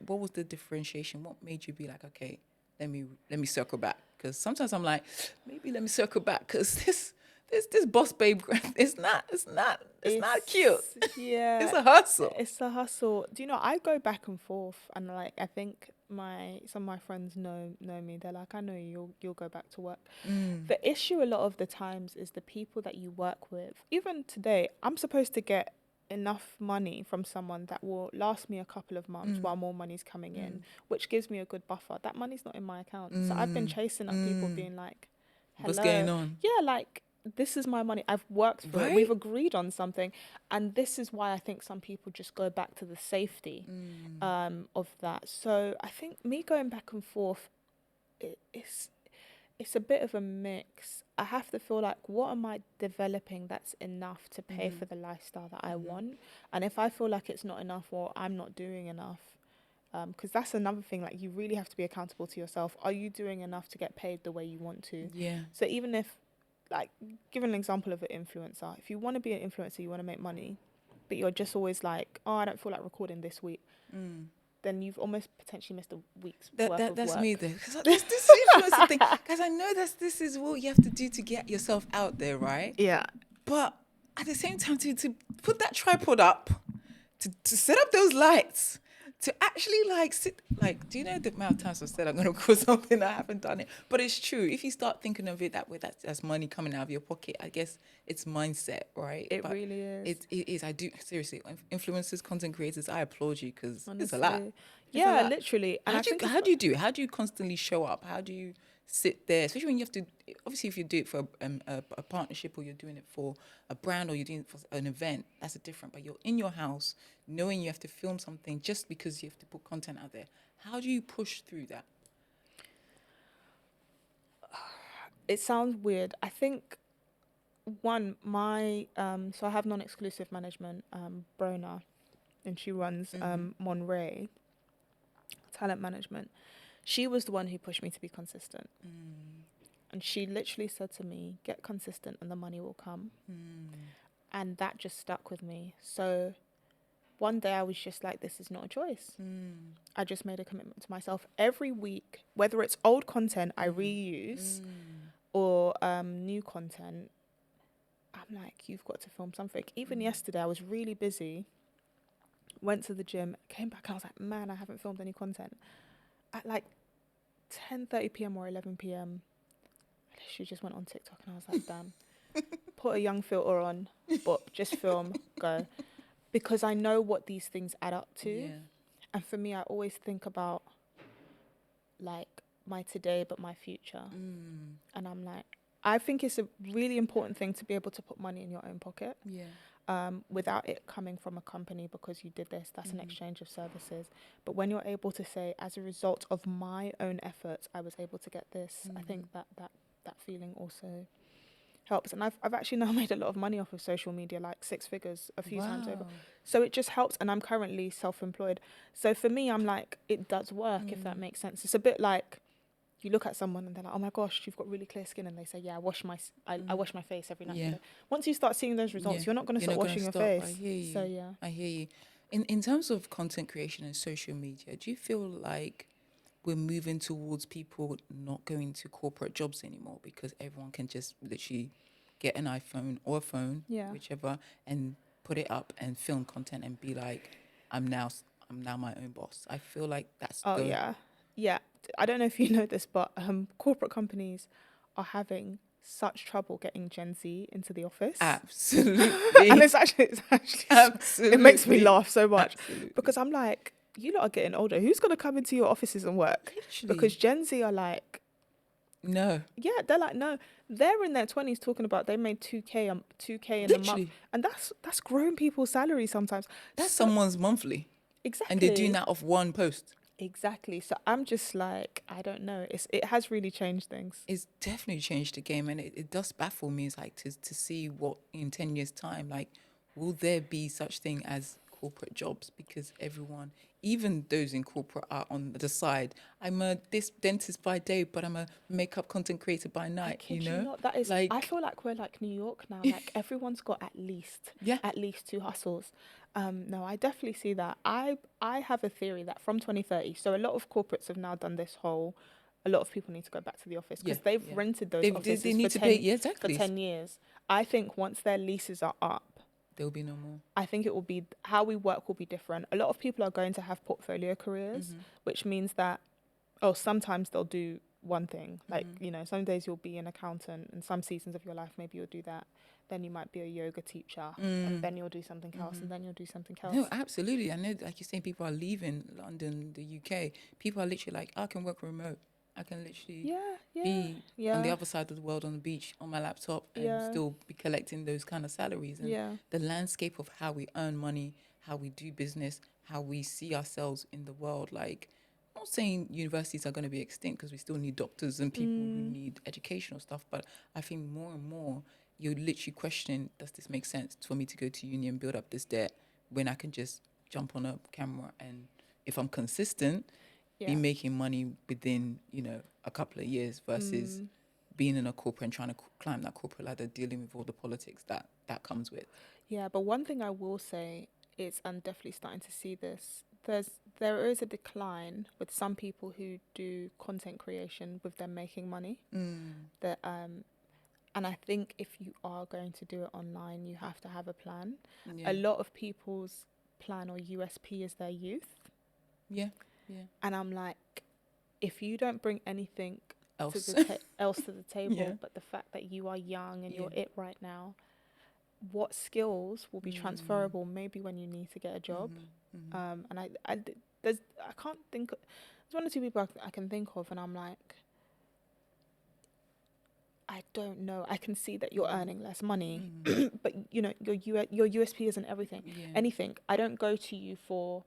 What was the differentiation? What made you be like, okay, let me circle back? Because sometimes I'm like, maybe let me circle back because this boss babe, it's not cute. Yeah. It's a hustle. It's a hustle. Do you know, I go back and forth, and like I think some of my friends know me. They're like, I know you'll go back to work. The issue a lot of the times is the people that you work with. Even today, I'm supposed to get enough money from someone that will last me a couple of months while more money's coming in, which gives me a good buffer. That money's not in my account. So I've been chasing up people being like, hello. What's going on? Yeah, like, this is my money. I've worked for it. We've agreed on something. And this is why I think some people just go back to the safety of that. So I think me going back and forth, it's a bit of a mix. I have to feel like, what am I developing that's enough to pay for the lifestyle that I want? And if I feel like it's not enough or I'm not doing enough, because that's another thing, like you really have to be accountable to yourself. Are you doing enough to get paid the way you want to? Yeah. So even if, like, give an example of an influencer. If you want to be an influencer, you want to make money, but you're just always like, oh, I don't feel like recording this week. Then you've almost potentially missed a week's worth of work. That's me there. Because this influencer thing, because I know this is what you have to do to get yourself out there, right? Yeah. But at the same time, to put that tripod up, to set up those lights, to actually like sit, like, do you know the amount of times I've said I'm going to record something, I haven't done it? But it's true. If you start thinking of it that way, that's money coming out of your pocket. I guess it's mindset, right? It really is. It is. I do, seriously, influencers, content creators, I applaud you because it's a lot. Yeah, literally. And how do you do it? How do you constantly show up? How do you sit there? Especially when you have to, obviously if you do it for a partnership, or you're doing it for a brand, or you're doing it for an event, that's a different. But you're in your house knowing you have to film something just because you have to put content out there. How do you push through that? It sounds weird. I think so I have non-exclusive management, Brona, and she runs Monray Talent Management. She was the one who pushed me to be consistent. And she literally said to me, get consistent and the money will come. And that just stuck with me. So one day I was just like, this is not a choice. I just made a commitment to myself. Every week, whether it's old content I reuse or new content, I'm like, you've got to film something. Even yesterday, I was really busy, went to the gym, came back, and I was like, man, I haven't filmed any content. At like 10:30 p.m. or 11 p.m., I literally just went on TikTok and I was like, damn, put a young filter on, but just film, go. Because I know what these things add up to. Yeah. And for me, I always think about like my today, but my future. And I'm like, I think it's a really important thing to be able to put money in your own pocket. Yeah. without it coming from a company because you did this. That's an exchange of services. But when you're able to say, as a result of my own efforts, I was able to get this, I think that feeling also helps. And I've actually now made a lot of money off of social media, like 6 figures a few times over. So it just helps. And I'm currently self-employed. So for me, I'm like, it does work, if that makes sense. It's a bit like, you look at someone and they're like, oh my gosh, you've got really clear skin. And they say, yeah, I wash my face every night. Yeah. Once you start seeing those results, you're not going to stop washing your face. I hear you. So yeah. I hear you. In terms of content creation and social media, do you feel like we're moving towards people not going to corporate jobs anymore because everyone can just literally get an iPhone or a phone, whichever, and put it up and film content and be like, I'm now my own boss. I feel like that's yeah. I don't know if you know this, but corporate companies are having such trouble getting Gen Z into the office. Absolutely. And it's actually absolutely, it makes me laugh so much. Absolutely. Because I'm like, you lot are getting older. Who's going to come into your offices and work? Literally. Because Gen Z are like, no. Yeah, they're like, no. They're in their 20s talking about they made 2K in a month. And that's grown people's salary sometimes. That's someone's monthly. Exactly. And they're doing that off one post. Exactly. So I'm just like, I don't know. It has really changed things. It's definitely changed the game. And it does baffle me. It's like to see what in 10 years' time, like, will there be such thing as corporate jobs? Because everyone, even those in corporate, are on the side. I'm a dentist by day, but I'm a makeup content creator by night. You know, that is like, I feel like we're like New York now. Like everyone's got at least 2 hustles. No, I definitely see that. I have a theory that from 2030, so a lot of corporates have now done this whole. A lot of people need to go back to the office because they've rented those offices they need for to 10, pay, for 10 years. I think once their leases are up, there will be no more. I think it will be, how we work will be different. A lot of people are going to have portfolio careers, which means that, sometimes they'll do one thing. Like, some days you'll be an accountant and some seasons of your life, maybe you'll do that. Then you might be a yoga teacher and then you'll do something else and then you'll do something else. No, absolutely. I know, like you're saying, people are leaving London, the UK. People are literally like, I can work remote. I can literally be on the other side of the world on the beach on my laptop and still be collecting those kind of salaries. And the landscape of how we earn money, how we do business, how we see ourselves in the world. Like, I'm not saying universities are going to be extinct because we still need doctors and people who need educational stuff. But I think more and more, you're literally questioning, does this make sense for me to go to uni and build up this debt when I can just jump on a camera and if I'm consistent, be making money within, a couple of years versus being in a corporate and trying to climb that corporate ladder, dealing with all the politics that comes with. Yeah, but one thing I will say is I'm definitely starting to see this. There is a decline with some people who do content creation with them making money. That and I think if you are going to do it online, you have to have a plan. A lot of people's plan or USP is their youth. Yeah. And I'm like, if you don't bring anything else to the table, but the fact that you are young and you're it right now, what skills will be transferable maybe when you need to get a job? And I can't think. There's one or two people I can think of, and I'm like, I don't know. I can see that you're earning less money, but your USP isn't anything. I don't go to you for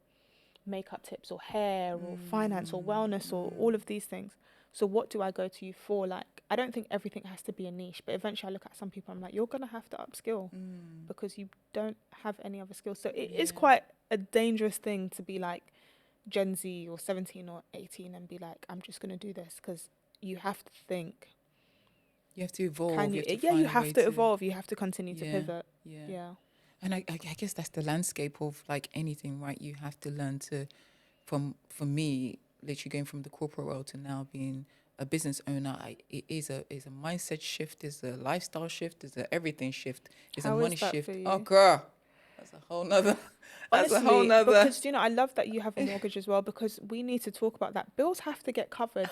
makeup tips or hair or finance or wellness or all of these things. So what do I go to you for? Like, I don't think everything has to be a niche, but eventually I look at some people, I'm like, you're going to have to upskill because you don't have any other skills. So it is quite a dangerous thing to be like Gen Z or 17 or 18 and be like, I'm just going to do this, because you have to think. You have to evolve. You have to evolve. You have to continue to pivot. Yeah. And I guess that's the landscape of like anything, right? You have to learn to, for me, literally going from the corporate world to now being a business owner, it is a mindset shift, is a lifestyle shift, is a everything shift, is a money shift. Oh, girl, that's a whole nother. Honestly, because I love that you have a mortgage as well, because we need to talk about that. Bills have to get covered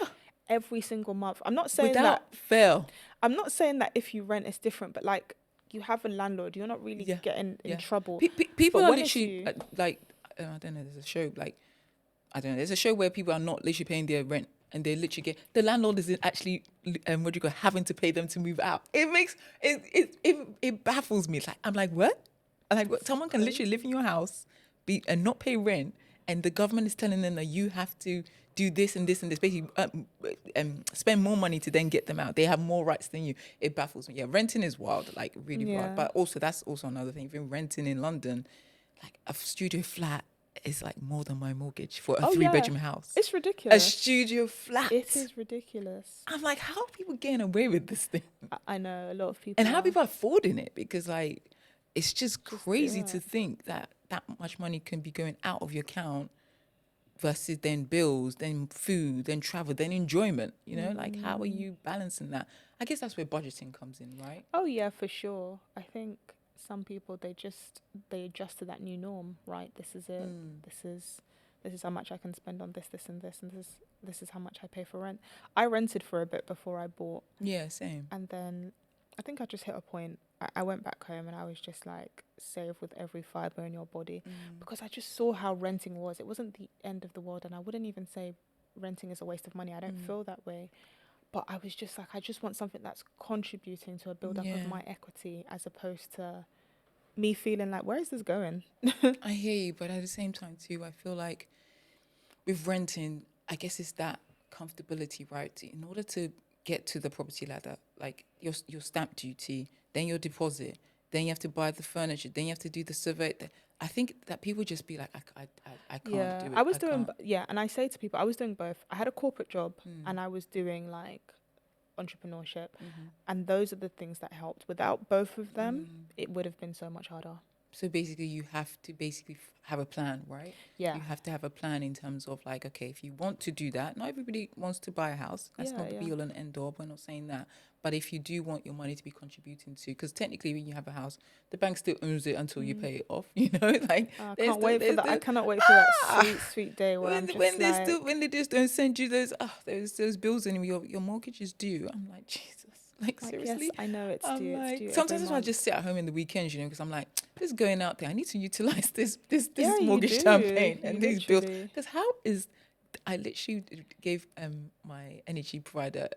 every single month. I'm not saying without fail. I'm not saying that if you rent it's different, but like, you have a landlord, you're not really getting in trouble. People are literally like I don't know. There's a show There's a show where people are not literally paying their rent, and they literally the landlord is actually having to pay them to move out. It makes it baffles me. It's like, I'm like, what? Like someone can literally live in your house, and not pay rent, and the government is telling them that you have to do this and this and this, basically spend more money to then get them out. They have more rights than you. It baffles me. Yeah, renting is wild, like really wild. But also that's also another thing. If you're renting in London, like a studio flat is like more than my mortgage for a 3-bedroom house. It's A ridiculous. studio flat. It is ridiculous. I'm like, how are people getting away with this thing? I know a lot of people. And how are people affording it? Because like, it's just crazy do to it. think that that much money can be going out of your account versus then bills, then food, then travel, then enjoyment. You know, like how are you balancing that? I guess that's where budgeting comes in, right? Oh yeah, for sure. I think some people they adjust to that new norm, right? This is it. This is how much I can spend on this, and this, and this is how much I pay for rent. I rented for a bit before I bought. Yeah, same. And then I think I just hit a point. I went back home and I was just like, save with every fiber in your body, because I just saw how renting was. It wasn't the end of the world, and I wouldn't even say renting is a waste of money. I don't feel that way. But I was just like, I just want something that's contributing to a build up of my equity, as opposed to me feeling like, where is this going? I hear you, but at the same time too, I feel like with renting, I guess it's that comfortability, right? In order to get to the property ladder, like your stamp duty, then your deposit, then you have to buy the furniture, then you have to do the survey. I think that people just be like, I can't do it. I was doing, and I say to people, I was doing both. I had a corporate job and I was doing like entrepreneurship, and those are the things that helped. Without both of them, it would have been so much harder. So basically, you have to basically have a plan, right? Yeah. You have to have a plan in terms of like, okay, if you want to do that, not everybody wants to buy a house. That's not the be all and end all. We're not saying that. But if you do want your money to be contributing to, because technically when you have a house, the bank still owns it until you pay it off. You know, like I can't wait for that. I cannot wait for that sweet day where I'm just when like, when they just don't send you those bills anymore, your mortgage is due. I'm like, Jesus. Like seriously, yes, I know it's due. Like, it's due. Sometimes that's why I just sit at home in the weekends, you know, because I'm like, this going out there, I need to utilize this mortgage campaign and these bills. Because how is I literally gave my energy provider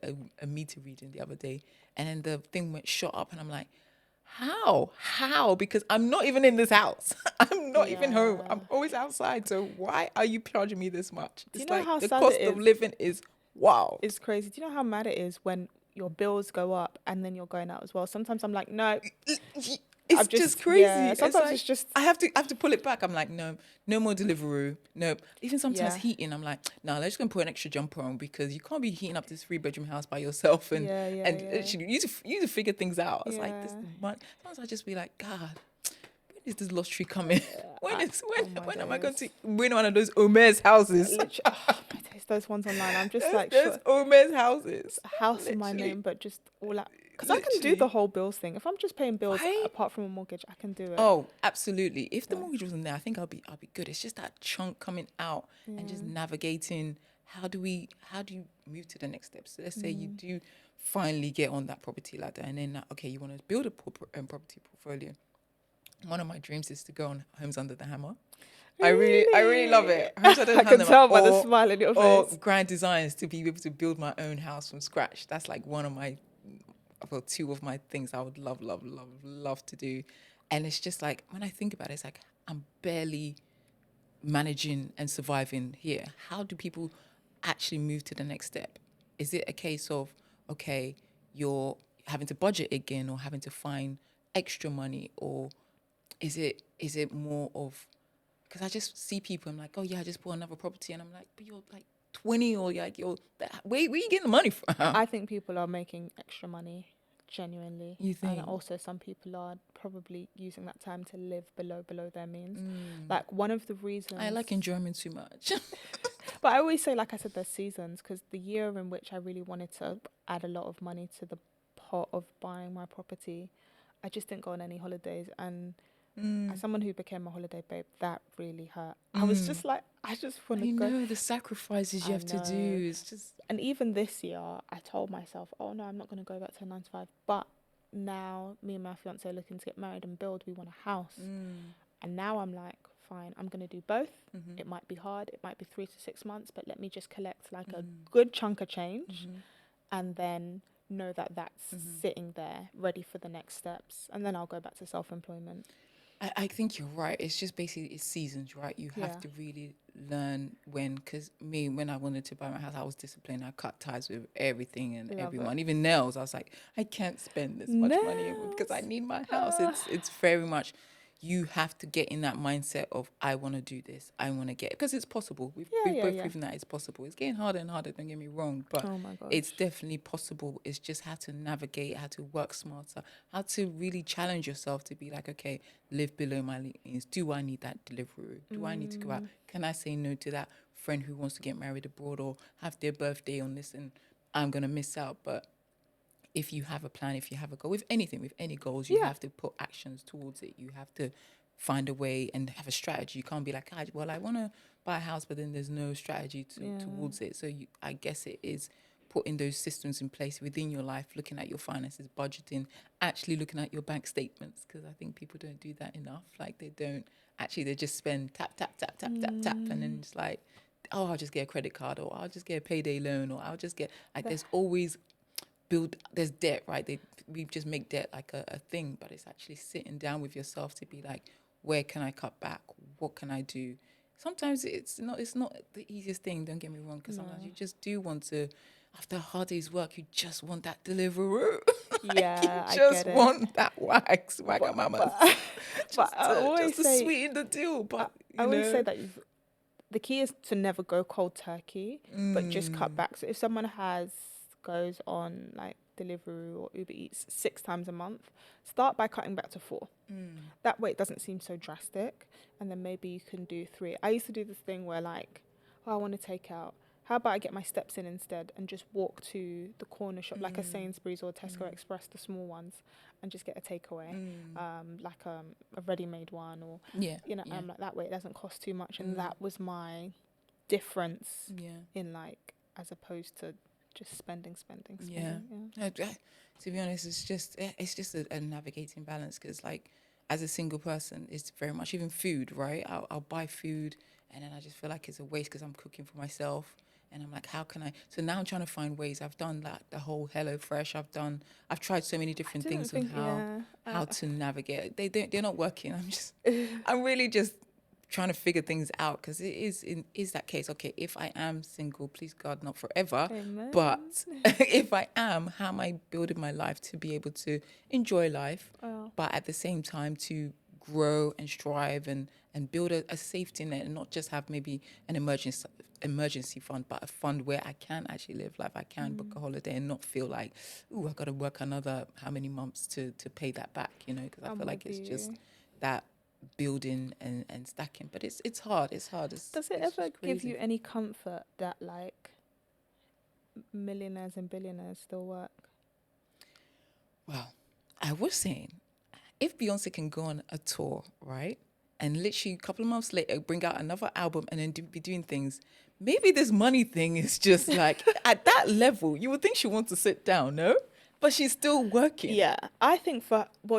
a meter reading the other day, and then the thing went shot up, and I'm like, how? Because I'm not even in this house. I'm not even home. I'm always outside. So why are you charging me this much? Do you know how the sad cost it is? of living is wow. It's crazy. Do you know how mad it is when your bills go up and then you're going out as well? Sometimes I'm like, no. It's just crazy. Yeah, sometimes it's just I have to pull it back. I'm like, no more Deliveroo. No. Even sometimes heating, I'm like, no, let's just gonna put an extra jumper on, because you can't be heating up this 3-bedroom house by yourself and actually you need to figure things out. It's like this month. Sometimes I just be like, God, when is this lottery coming? When am I going to win one of those Omer's houses? It's those ones online. I'm just like, those Omer's houses. A house in my name, but just all out. Because I can do the whole bills thing. If I'm just paying bills apart from a mortgage, I can do it. Oh, absolutely. If the mortgage wasn't there, I think I'll be good. It's just that chunk coming out and just navigating. How do you move to the next step? So let's say you do finally get on that property ladder, and then okay, you want to build a property portfolio. One of my dreams is to go on Homes Under the Hammer. Really? I really love it. I can tell by the smile in your face. Or grand designs, to be able to build my own house from scratch. That's like one of my, well, two of my things I would love to do. And it's just like, when I think about it, it's like, I'm barely managing and surviving here. How do people actually move to the next step? Is it a case of, okay, you're having to budget again, or having to find extra money, or is it more of, because I just see people, I'm like, oh yeah, I just bought another property, and I'm like, but you're like 20, or like where you getting the money from? I think people are making extra money, genuinely. You think? And also some people are probably using that time to live below their means. Like one of the reasons I like enjoyment too much. But I always say, like I said, there's seasons, because the year in which I really wanted to add a lot of money to the pot of buying my property, I just didn't go on any holidays, and as someone who became a holiday babe, that really hurt. I was just like, I just want to go. I know the sacrifices you have to do. It's just, and even this year, I told myself, oh no, I'm not going to go back to a 9 to 5. But now, me and my fiance are looking to get married and build. We want a house, and now I'm like, fine, I'm going to do both. It might be hard. It might be 3 to 6 months, but let me just collect like a good chunk of change, and then know that that's sitting there ready for the next steps, and then I'll go back to self-employment. I think you're right. It's just basically it's seasons, right? You have Yeah. to really learn when, because me, when I wanted to buy my house, I was disciplined. I cut ties with everything and Love it. everyone, even nails. I was like, I can't spend this much money because I Nails. need my house. Uh, It's very much you have to get in that mindset of I want to do this. I want to get, because it's possible. yeah, We've yeah, both yeah. proven that it's possible. It's getting harder and harder. Don't get me wrong, but Oh my it's gosh. definitely possible. It's just how to navigate, how to work smarter, how to really challenge yourself to be like, okay, live below my means. Do I need that delivery? Do I need to go out? Mm, Can I say no to that friend who wants to get married abroad or have their birthday on this and I'm going to miss out? But if you have a plan, if you have a goal, with anything, with any goals, you yeah. have to put actions towards it. You have to find a way and have a strategy. You can't be like, well, I want to buy a house, but then there's no strategy Yeah. towards it. So I guess it is putting those systems in place within your life, looking at your finances, budgeting, actually looking at your bank statements, because I think people don't do that enough. Like they don't actually, they just spend tap, tap, tap, tap, tap, tap, and then Mm, it's like, oh, I'll just get a credit card or I'll just get a payday loan or I'll just get, like, the, there's always there's debt, right? We just make debt like a thing, but it's actually sitting down with yourself to be like, where can I cut back? What can I do? Sometimes it's not the easiest thing, don't get me wrong, because sometimes you no. just do want to, after a hard day's work, you just want that Deliveroo. Like you Yeah, I just get it. want that wax, But wagamamas, but but just to just to say sweeten the deal. I, But I always say that the key is to never go cold turkey, but just cut mm, back. So if someone goes on like Deliveroo or Uber Eats 6 times a month, start by cutting back to 4. mm, That way it doesn't seem so drastic, and then maybe you can do 3. I used to do this thing where like, oh, I want to take out. How about I get my steps in instead and just walk to the corner shop like a mm, Sainsbury's or Tesco mm, Express, the small ones, and just get a takeaway, mm. like a ready-made one, or Yeah, yeah, like that way it doesn't cost too much, and mm, that was my difference yeah. in like as opposed to just spending, Yeah. spending. To be honest, it's just a navigating balance because like as a single person, it's very much even food, right? I'll buy food and then I just feel like it's a waste because I'm cooking for myself. And I'm like, how can I? So now I'm trying to find ways. I've done that, the whole Hello Fresh. I've tried so many I different didn't things on think, how I, how to navigate. They're not working. I'm really just trying to figure things out because is that case. Okay, if I am single, please God, not forever. amen. But if I am, how am I building my life to be able to enjoy life, Oh, but at the same time to grow and strive and build a safety net and not just have maybe an emergency fund, but a fund where I can actually live life. I can book a holiday and not feel like, ooh, I got to work another how many months to pay that back, because I I'm feel with like it's just you. that building and stacking. But it's hard. It's hard. Does it It's ever just give you crazy. any comfort that like millionaires and billionaires still work? Well, I was saying, if Beyonce can go on a tour, right, and literally a couple of months later bring out another album and then be doing things, maybe this money thing is just like at that level. You would think she wants to sit down, no? But she's still working. Yeah, I think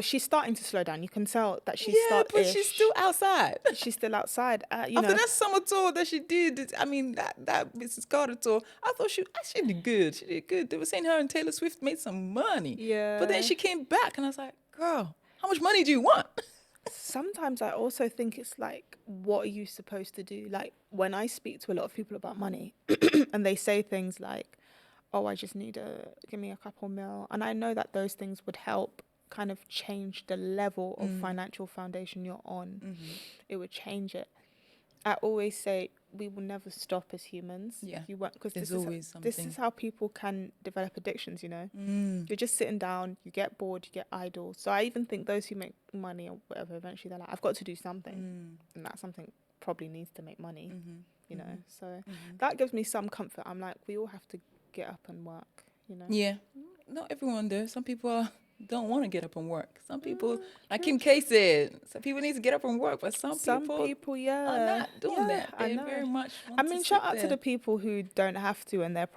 she's starting to slow down. You can tell that she's Yeah, but she's still start-ish. outside. She's still outside. After that summer tour that she did, I mean that Mrs. Carter tour, I thought she actually did good. She did good. They were saying her and Taylor Swift made some money, but then Yeah. she came back, and I was like, girl, how much money do you want? Sometimes I also think it's like, what are you supposed to do? Like when I speak to a lot of people about money, and they say things like, "Oh, I just need give me a couple mil," and I know that those things would help kind of change the level of Mm, financial foundation you're on. mm-hmm. It would change it. I always say we will never stop as humans. Yeah, You won't, because there's this is always this is something. how people can develop addictions. You know, Mm, you're just sitting down, you get bored, you get idle. So I even think those who make money or whatever, eventually they're like, I've got to do something, mm, and that something probably needs to make money. mm-hmm, You know, mm-hmm, so mm-hmm. that gives me some comfort. I'm like, we all have to get up and work. You know. Yeah, not everyone does. Some people don't want to get up and work. Some people, like True. Kim K said, some people need to get up and work, but some Some people people, are yeah, not doing yeah, that. I They know. very much I want to mean, shout sit out to the there. people who don't have to, and they're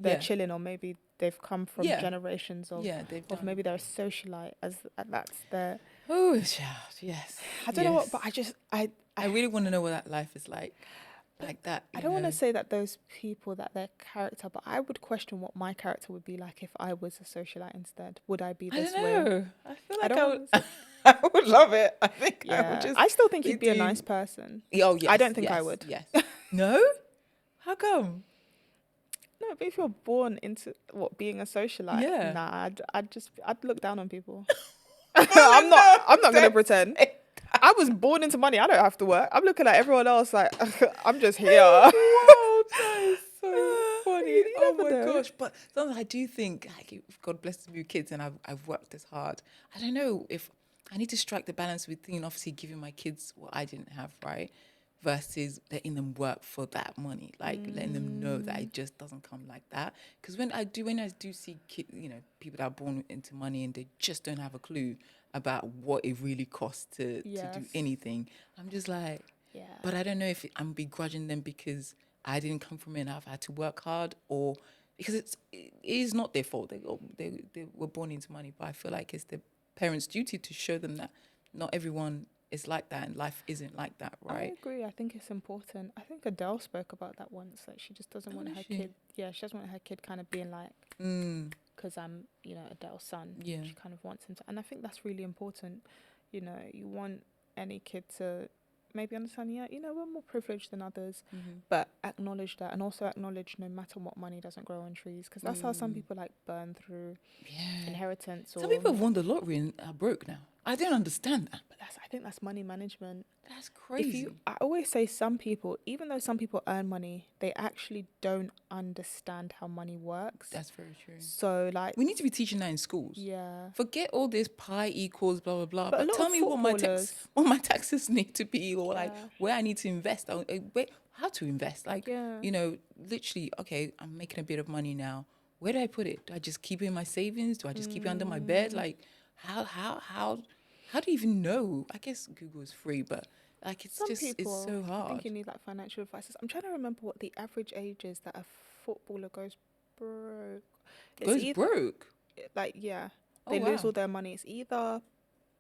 Yeah, chilling, or maybe they've come from yeah, generations yeah. They've of done. maybe they're a socialite, as that's their. Oh, child. Yes, I don't know what, but yes. I I really want to know what that life is like. like that. I don't want to say that those people, that their character, but I would question what my character would be like if I was a socialite instead. Would I be I this don't way? know. I feel I like don't I want would. to say. I would love it. I think I would Yeah, just I still think be you'd be a doing. nice person. Oh yes, I don't think I yes, would. yes. No? How come? No, but if you're born into being a socialite, Yeah. nah, I'd look down on people. Oh, no, I'm not gonna don't pretend. say I was born into money. I don't have to work. I'm looking at everyone else like I'm just here. Wow, that is so funny. You Oh never my know. gosh. But sometimes I do think, like, if God blesses me with kids and I've worked this hard, I don't know if I need to strike the balance between obviously giving my kids what I didn't have, right? Versus letting them work for that money, like letting them know that it just doesn't come like that. Because when I do see people that are born into money and they just don't have a clue about what it really costs to do Yes. anything, I'm just like, Yeah. but I don't know if I'm begrudging them because I didn't come from it and I've had to work hard, or because it is not their fault. They were born into money, but I feel like it's the parents' duty to show them that not everyone is like that and life isn't like that, I right? agree. I think it's important. I think Adele spoke about that once. Like she just doesn't want did her she? kid. Yeah, she doesn't want her kid kind of being like, Mm, because I'm, Adele's son. yeah. She kind of wants him to, and I think that's really important. You want any kid to maybe understand. Yeah, we're more privileged than others, but acknowledge that, and also acknowledge no matter what, money doesn't grow on trees, because that's how some people like burn through Yeah. inheritance. Or Some people have won the lottery and are broke now. I don't understand that. but I think that's money management. That's crazy. I always say some people, even though some people earn money, they actually don't understand how money works. That's very true. So like, We need to be teaching that in schools. yeah. Forget all this pi equals blah blah blah. But a But lot tell of me what footballers- my taxes need to be, or like Yeah. where I need to invest, or how to invest. Like Yeah. literally, okay, I'm making a bit of money now. Where do I put it? Do I just keep it in my savings? Do I just keep it under my bed? Like how do you even know? I guess Google is free, but like it's Some just people, it's so I hard. think you need like financial advice. I'm trying to remember what the average age is that a footballer goes broke. Goes broke. Like, yeah, Oh, they lose wow. all their money. It's either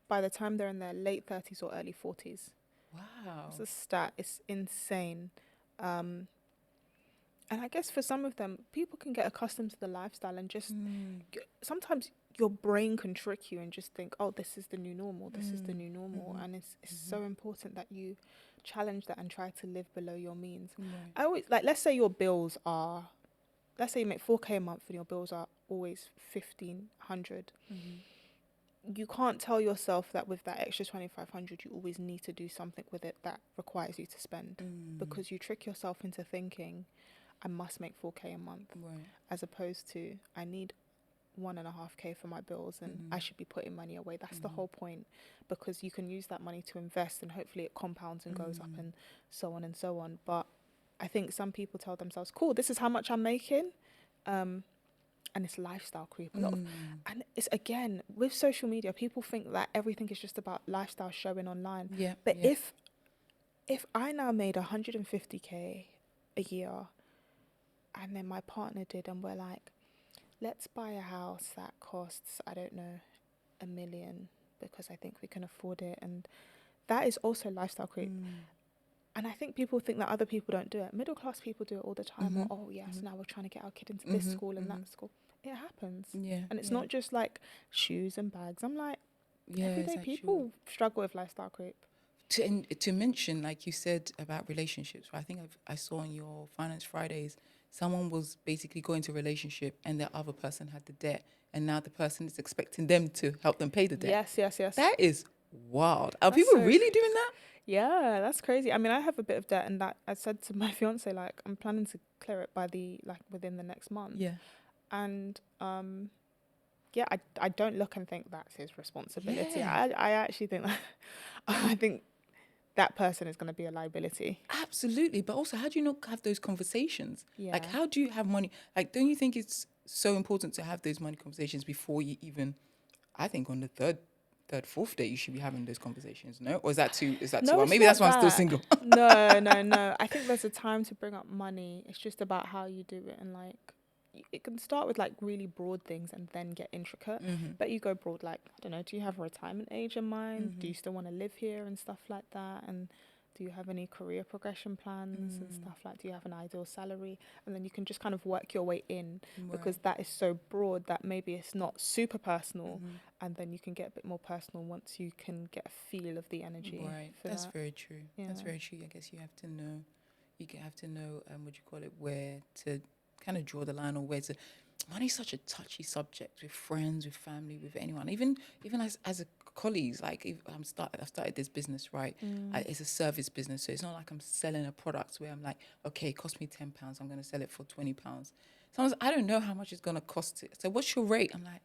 by the time they're in their late 30s or early 40s. Wow. It's a stat. It's insane. And I guess for some of them, people can get accustomed to the lifestyle and just sometimes your brain can trick you and just think, oh, this is the new normal. This is the new normal. And it's so important that you challenge that and try to live below your means. Right. I always, like, let's say your bills are, let's say you make 4K a month and your bills are always 1,500. You can't tell yourself that with that extra 2,500 you always need to do something with it that requires you to spend, because you trick yourself into thinking I must make 4K a month, Right. as opposed to I need 1.5K for my bills and I should be putting money away. That's the whole point, because you can use that money to invest and hopefully it compounds and goes up and so on and so on. But I think some people tell themselves, cool, this is how much I'm making, and it's lifestyle creep. A lot of, and it's, again, with social media, people think that everything is just about lifestyle showing online. Yeah. But yeah. if I now made 150K a year and then my partner did, and we're like, let's buy a house that costs, I don't know, 1 million, because I think we can afford it, and that is also lifestyle creep. And I think people think that other people don't do it. Middle class people do it all the time. Or, oh yes, now we're trying to get our kid into this school and that school. It happens. Yeah. And it's not just like shoes and bags. I'm like, everyday it's people struggle with lifestyle creep. To mention, like you said about relationships, I think I saw on your Finance Fridays, someone was basically going to a relationship and the other person had the debt, and now the person is expecting them to help them pay the debt. Yes. That is wild. Are That's people so really doing that? Yeah, that's crazy. I mean, I have a bit of debt, and that I said to my fiance, like, I'm planning to clear it within the next month. Yeah. And yeah, I don't look and think that's his responsibility. Yeah. I actually think I think that person is going to be a liability. Absolutely. But also, how do you not have those conversations? Yeah. Like, how do you have money? Like, don't you think it's so important to have those money conversations before you even, I think on the third, fourth date, you should be having those conversations, no? Or is that too, No, or it's maybe not that's why I'm still that. single. No. I think there's a time to bring up money. It's just about how you do it, and like, it can start with like really broad things and then get intricate. But you go broad, like, I don't know, do you have a retirement age in mind? Do you still want to live here and stuff like that? And Do you have any career progression plans and stuff like? Do you have an ideal salary? And then you can just kind of work your way in, because Right. that is so broad that maybe it's not super personal, Mm-hmm. and then you can get a bit more personal once you can get a feel of the energy Right. for That's that. very true. That's Yeah. very true. I guess you have to know. Have to know. What do you call it? Where to kind of draw the line, or where to. Money's such a touchy subject with friends, with family, with anyone. Even as a colleagues. Like if I've started this business, right? It's a service business, so it's not like I'm selling a product where I'm like, okay, it cost me £10, I'm going to sell it for £20. Sometimes I don't know how much it's going to cost it. So what's your rate? I'm like,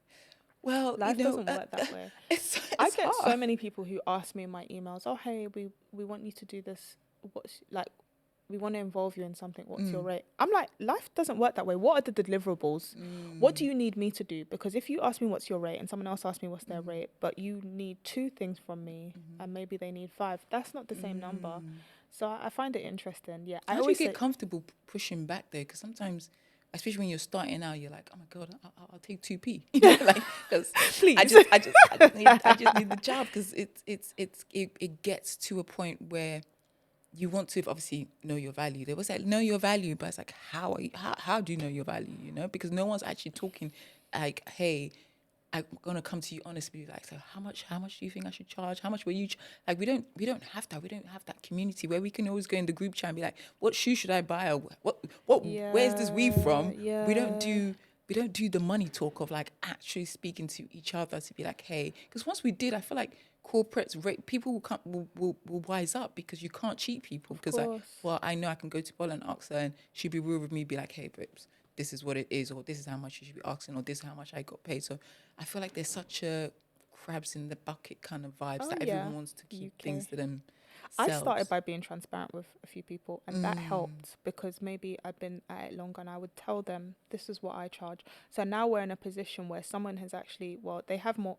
well, Life doesn't work that way. I it's get hard. so many people who ask me in my emails, "Oh, hey, we want you to do this. What's like we want to involve you in something. What's your Mm, rate?" I'm like, life doesn't work that way. What are the deliverables? What do mm, you need me to do? Because if you ask me what's your rate and someone else asks me what's their mm, rate, but you need two things from me and maybe they need five, that's not the same number. mm. So I find it interesting. Yeah, I How do you always get say, comfortable pushing back there? Because sometimes, especially when you're starting out, you're like, oh my god, I'll take 2p, like because please. I just need the job, because it gets to a point where you want to obviously know your value. They always say know your value, but it's like how do you know your value? Because no one's actually talking like, hey, I'm gonna come to you honestly, like, so how much do you think I should charge? How much will you like? We don't have that. We don't have that community where we can always go in the group chat and be like, what shoe should I buy? Or what where's this weave Yeah, from? We don't yeah. do we don't do the money talk of like actually speaking to each other to be like, hey, because once we did, I feel like corporates rate people will wise up, because you can't cheat people, Of because like, course. well, I know I can go to Bola and ask her and she'd be real with me, be like, hey babes, this is what it is, or this is how much you should be asking, or this is how much I got paid. So I feel like there's such a crabs in the bucket kind of vibes Oh that yeah, everyone wants to keep things UK. to I started themselves. by being transparent with a few people, and that helped because maybe I'd been at it longer and I would tell them this is what I charge. So now we're in a position where someone has actually, well, they have more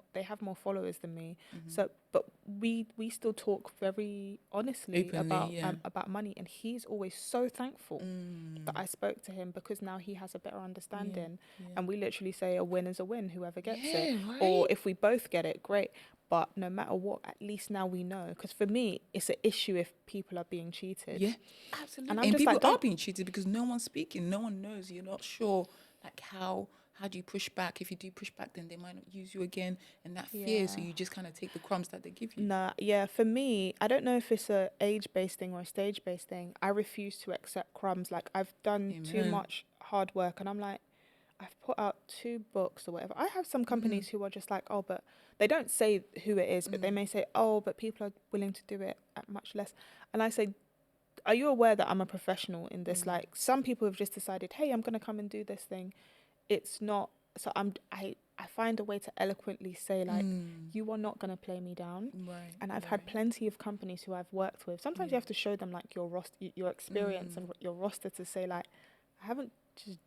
followers than me. So but we still talk very honestly Openly, yeah. about money, and he's always so thankful that Mm, I spoke to him, because now he has a better yeah, understanding, yeah. and we literally say a win is a win, whoever gets it. Yeah, Or right? if we both get it, great. But no matter what, at least now we know. Because for me, it's an issue if people are being cheated. Yeah, And absolutely. I'm And just people like, are don't. being cheated because no one's speaking. No one knows. You're not sure, like, how do you push back? If you do push back, then they might not use you again, and that fear. So Yeah. you just kind of take the crumbs that they give you. Nah, yeah, for me, I don't know if it's a age-based thing or a stage-based thing. I refuse to accept crumbs. Like, I've done too Amen. much hard work, and I'm like, I've put out 2 books or whatever. I have some companies who are just like, oh, but they don't say who it is, but they may say, oh, but people are willing to do it at much less. And I say, are you aware that I'm a professional in this? Like, some people have just decided, hey, I'm going to come and do this thing. It's not. So I find a way to eloquently say, like, you are not going to play me down. Right, And I've had right. plenty of companies who I've worked with. Sometimes Yeah. you have to show them like your your experience and your roster to say, like, I haven't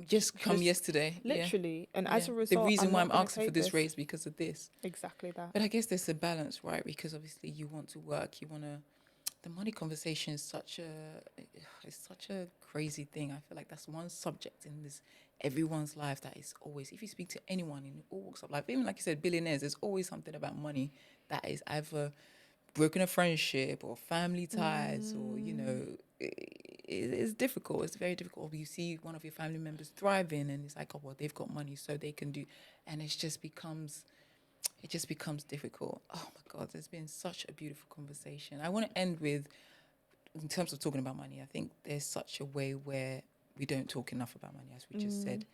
Just come just yesterday. Yeah. literally, and Yeah. as a The result, reason I'm why not I'm going to asking for take this this. raise because of this. Exactly that. But I guess there's a balance, right? Because obviously you want to work, you want to. The money conversation is such a crazy thing. I feel like that's one subject in this everyone's life that is always. If you speak to anyone in all walks of life, even like you said, billionaires, there's always something about money that is either broken a friendship or family ties, or it's difficult. It's very difficult. You see one of your family members thriving, and it's like, oh well, they've got money, so they can do, and it just becomes difficult. Oh my God, there's been such a beautiful conversation. I want to end with, in terms of talking about money, I think there's such a way where we don't talk enough about money, as we just said.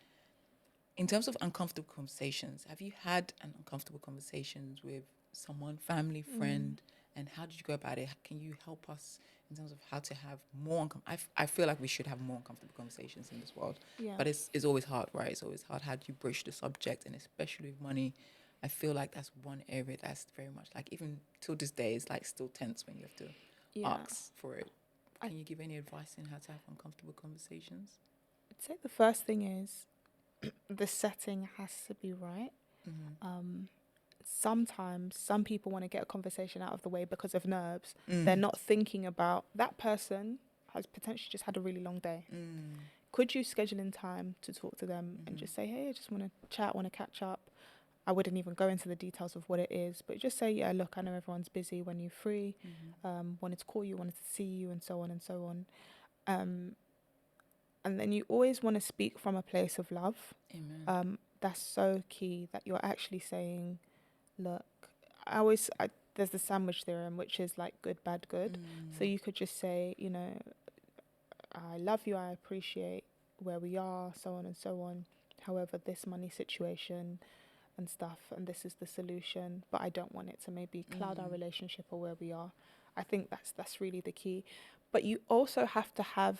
In terms of uncomfortable conversations, have you had an uncomfortable conversations with someone, family, friend, and how did you go about it? Can you help us in terms of how to have more? I feel like we should have more uncomfortable conversations in this world, Yeah. but it's always hard, right? It's always hard. How do you broach the subject, and especially with money? I feel like that's one area that's very much like, even till this day, it's like still tense when you have to Yeah. ask for it. I'd Can you give any advice on how to have uncomfortable conversations? say the first thing is the setting has to be right. Sometimes some people want to get a conversation out of the way because of nerves. They're not thinking about that person has potentially just had a really long day. Could you schedule in time to talk to them and just say, hey, I just want to chat, want to catch up? I wouldn't even go into the details of what it is, but just say, yeah, look, I know everyone's busy. When you're free, wanted to call you, wanted to see you, and so on and so on. And then you always want to speak from a place of love. Amen. That's so key, that you're actually saying, look, there's the sandwich theorem, which is like good, bad, good. So you could just say, you know, I love you, I appreciate where we are, so on and so on. However, this money situation and stuff, and this is the solution, but I don't want it to maybe cloud our relationship or where we are. I think that's really the key. But you also have to have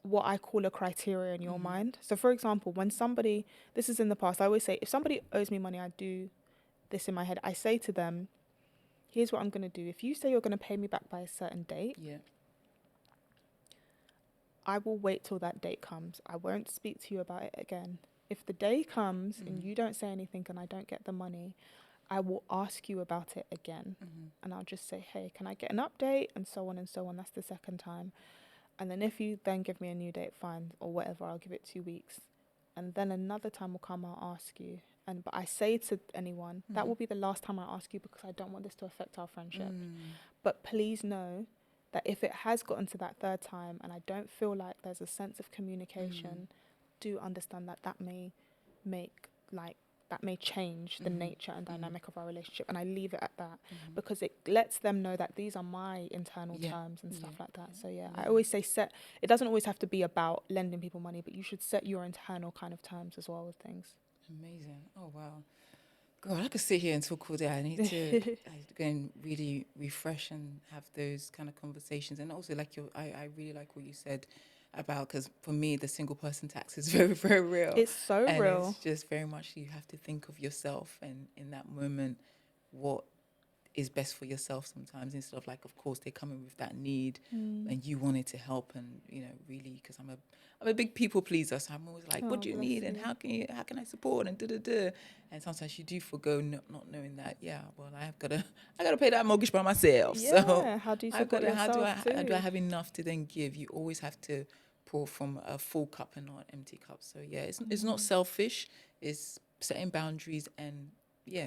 what I call a criteria in your mind. So for example, when somebody, this is in the past, I always say, if somebody owes me money, I do this in my head. I say to them, here's what I'm going to do. If you say you're going to pay me back by a certain date, I will wait till that date comes. I won't speak to you about it again. If the day comes and you don't say anything and I don't get the money, I will ask you about it again. And I'll just say, hey, can I get an update? And so on and so on. That's the second time. And then if you then give me a new date, fine, or whatever, I'll give it 2 weeks. And then another time will come, I'll ask you. But I say to anyone, that will be the last time I ask you, because I don't want this to affect our friendship. But please know that if it has gotten to that third time and I don't feel like there's a sense of communication, do understand that that may change the nature and dynamic of our relationship. And I leave it at that, because it lets them know that these are my internal terms and stuff like that. So I always say it doesn't always have to be about lending people money, but you should set your internal kind of terms as well with things. Amazing. Oh, wow. God, I could sit here and talk all day. I need to go and really refresh and have those kind of conversations. And also, like I really like what you said about, because for me, the single person tax is very, very real. It's so and real. It's just very much, you have to think of yourself, and in that moment, what is best for yourself sometimes, instead of like, of course, they come in with that need and you wanted to help, and really, because I'm a big people pleaser, so I'm always like, what do you need, and how can I support, and and sometimes you do forgo not knowing that, well, I gotta pay that mortgage by myself. So how do you support yourself too? do I have enough to then give? You always have to pour from a full cup and not an empty cup. So it's not selfish, it's setting boundaries, and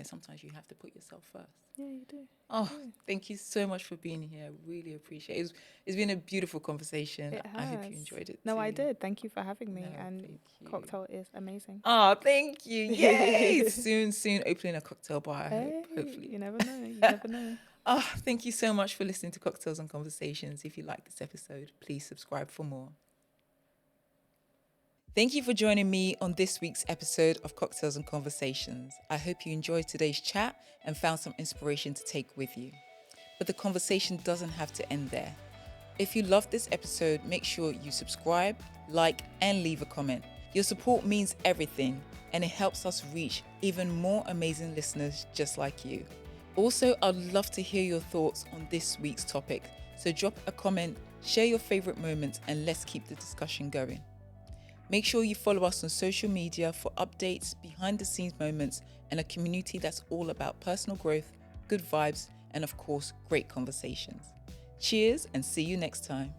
sometimes you have to put yourself first. Yeah, you do. Oh, thank you so much for being here. Really appreciate it. It's been a beautiful conversation. I hope you enjoyed it No, too. I did. Thank you for having me. No, and thank you. Cocktail is amazing. Oh, thank you. Yay! soon opening a cocktail bar, I hope, hopefully. You never know. You never know. Oh, thank you so much for listening to Cocktails and Conversations. If you like this episode, please subscribe for more. Thank you for joining me on this week's episode of Cocktails and Conversations. I hope you enjoyed today's chat and found some inspiration to take with you. But the conversation doesn't have to end there. If you loved this episode, make sure you subscribe, like, and leave a comment. Your support means everything, and it helps us reach even more amazing listeners just like you. Also, I'd love to hear your thoughts on this week's topic. So drop a comment, share your favorite moments, and let's keep the discussion going. Make sure you follow us on social media for updates, behind the scenes moments, and a community that's all about personal growth, good vibes, and of course, great conversations. Cheers, and see you next time.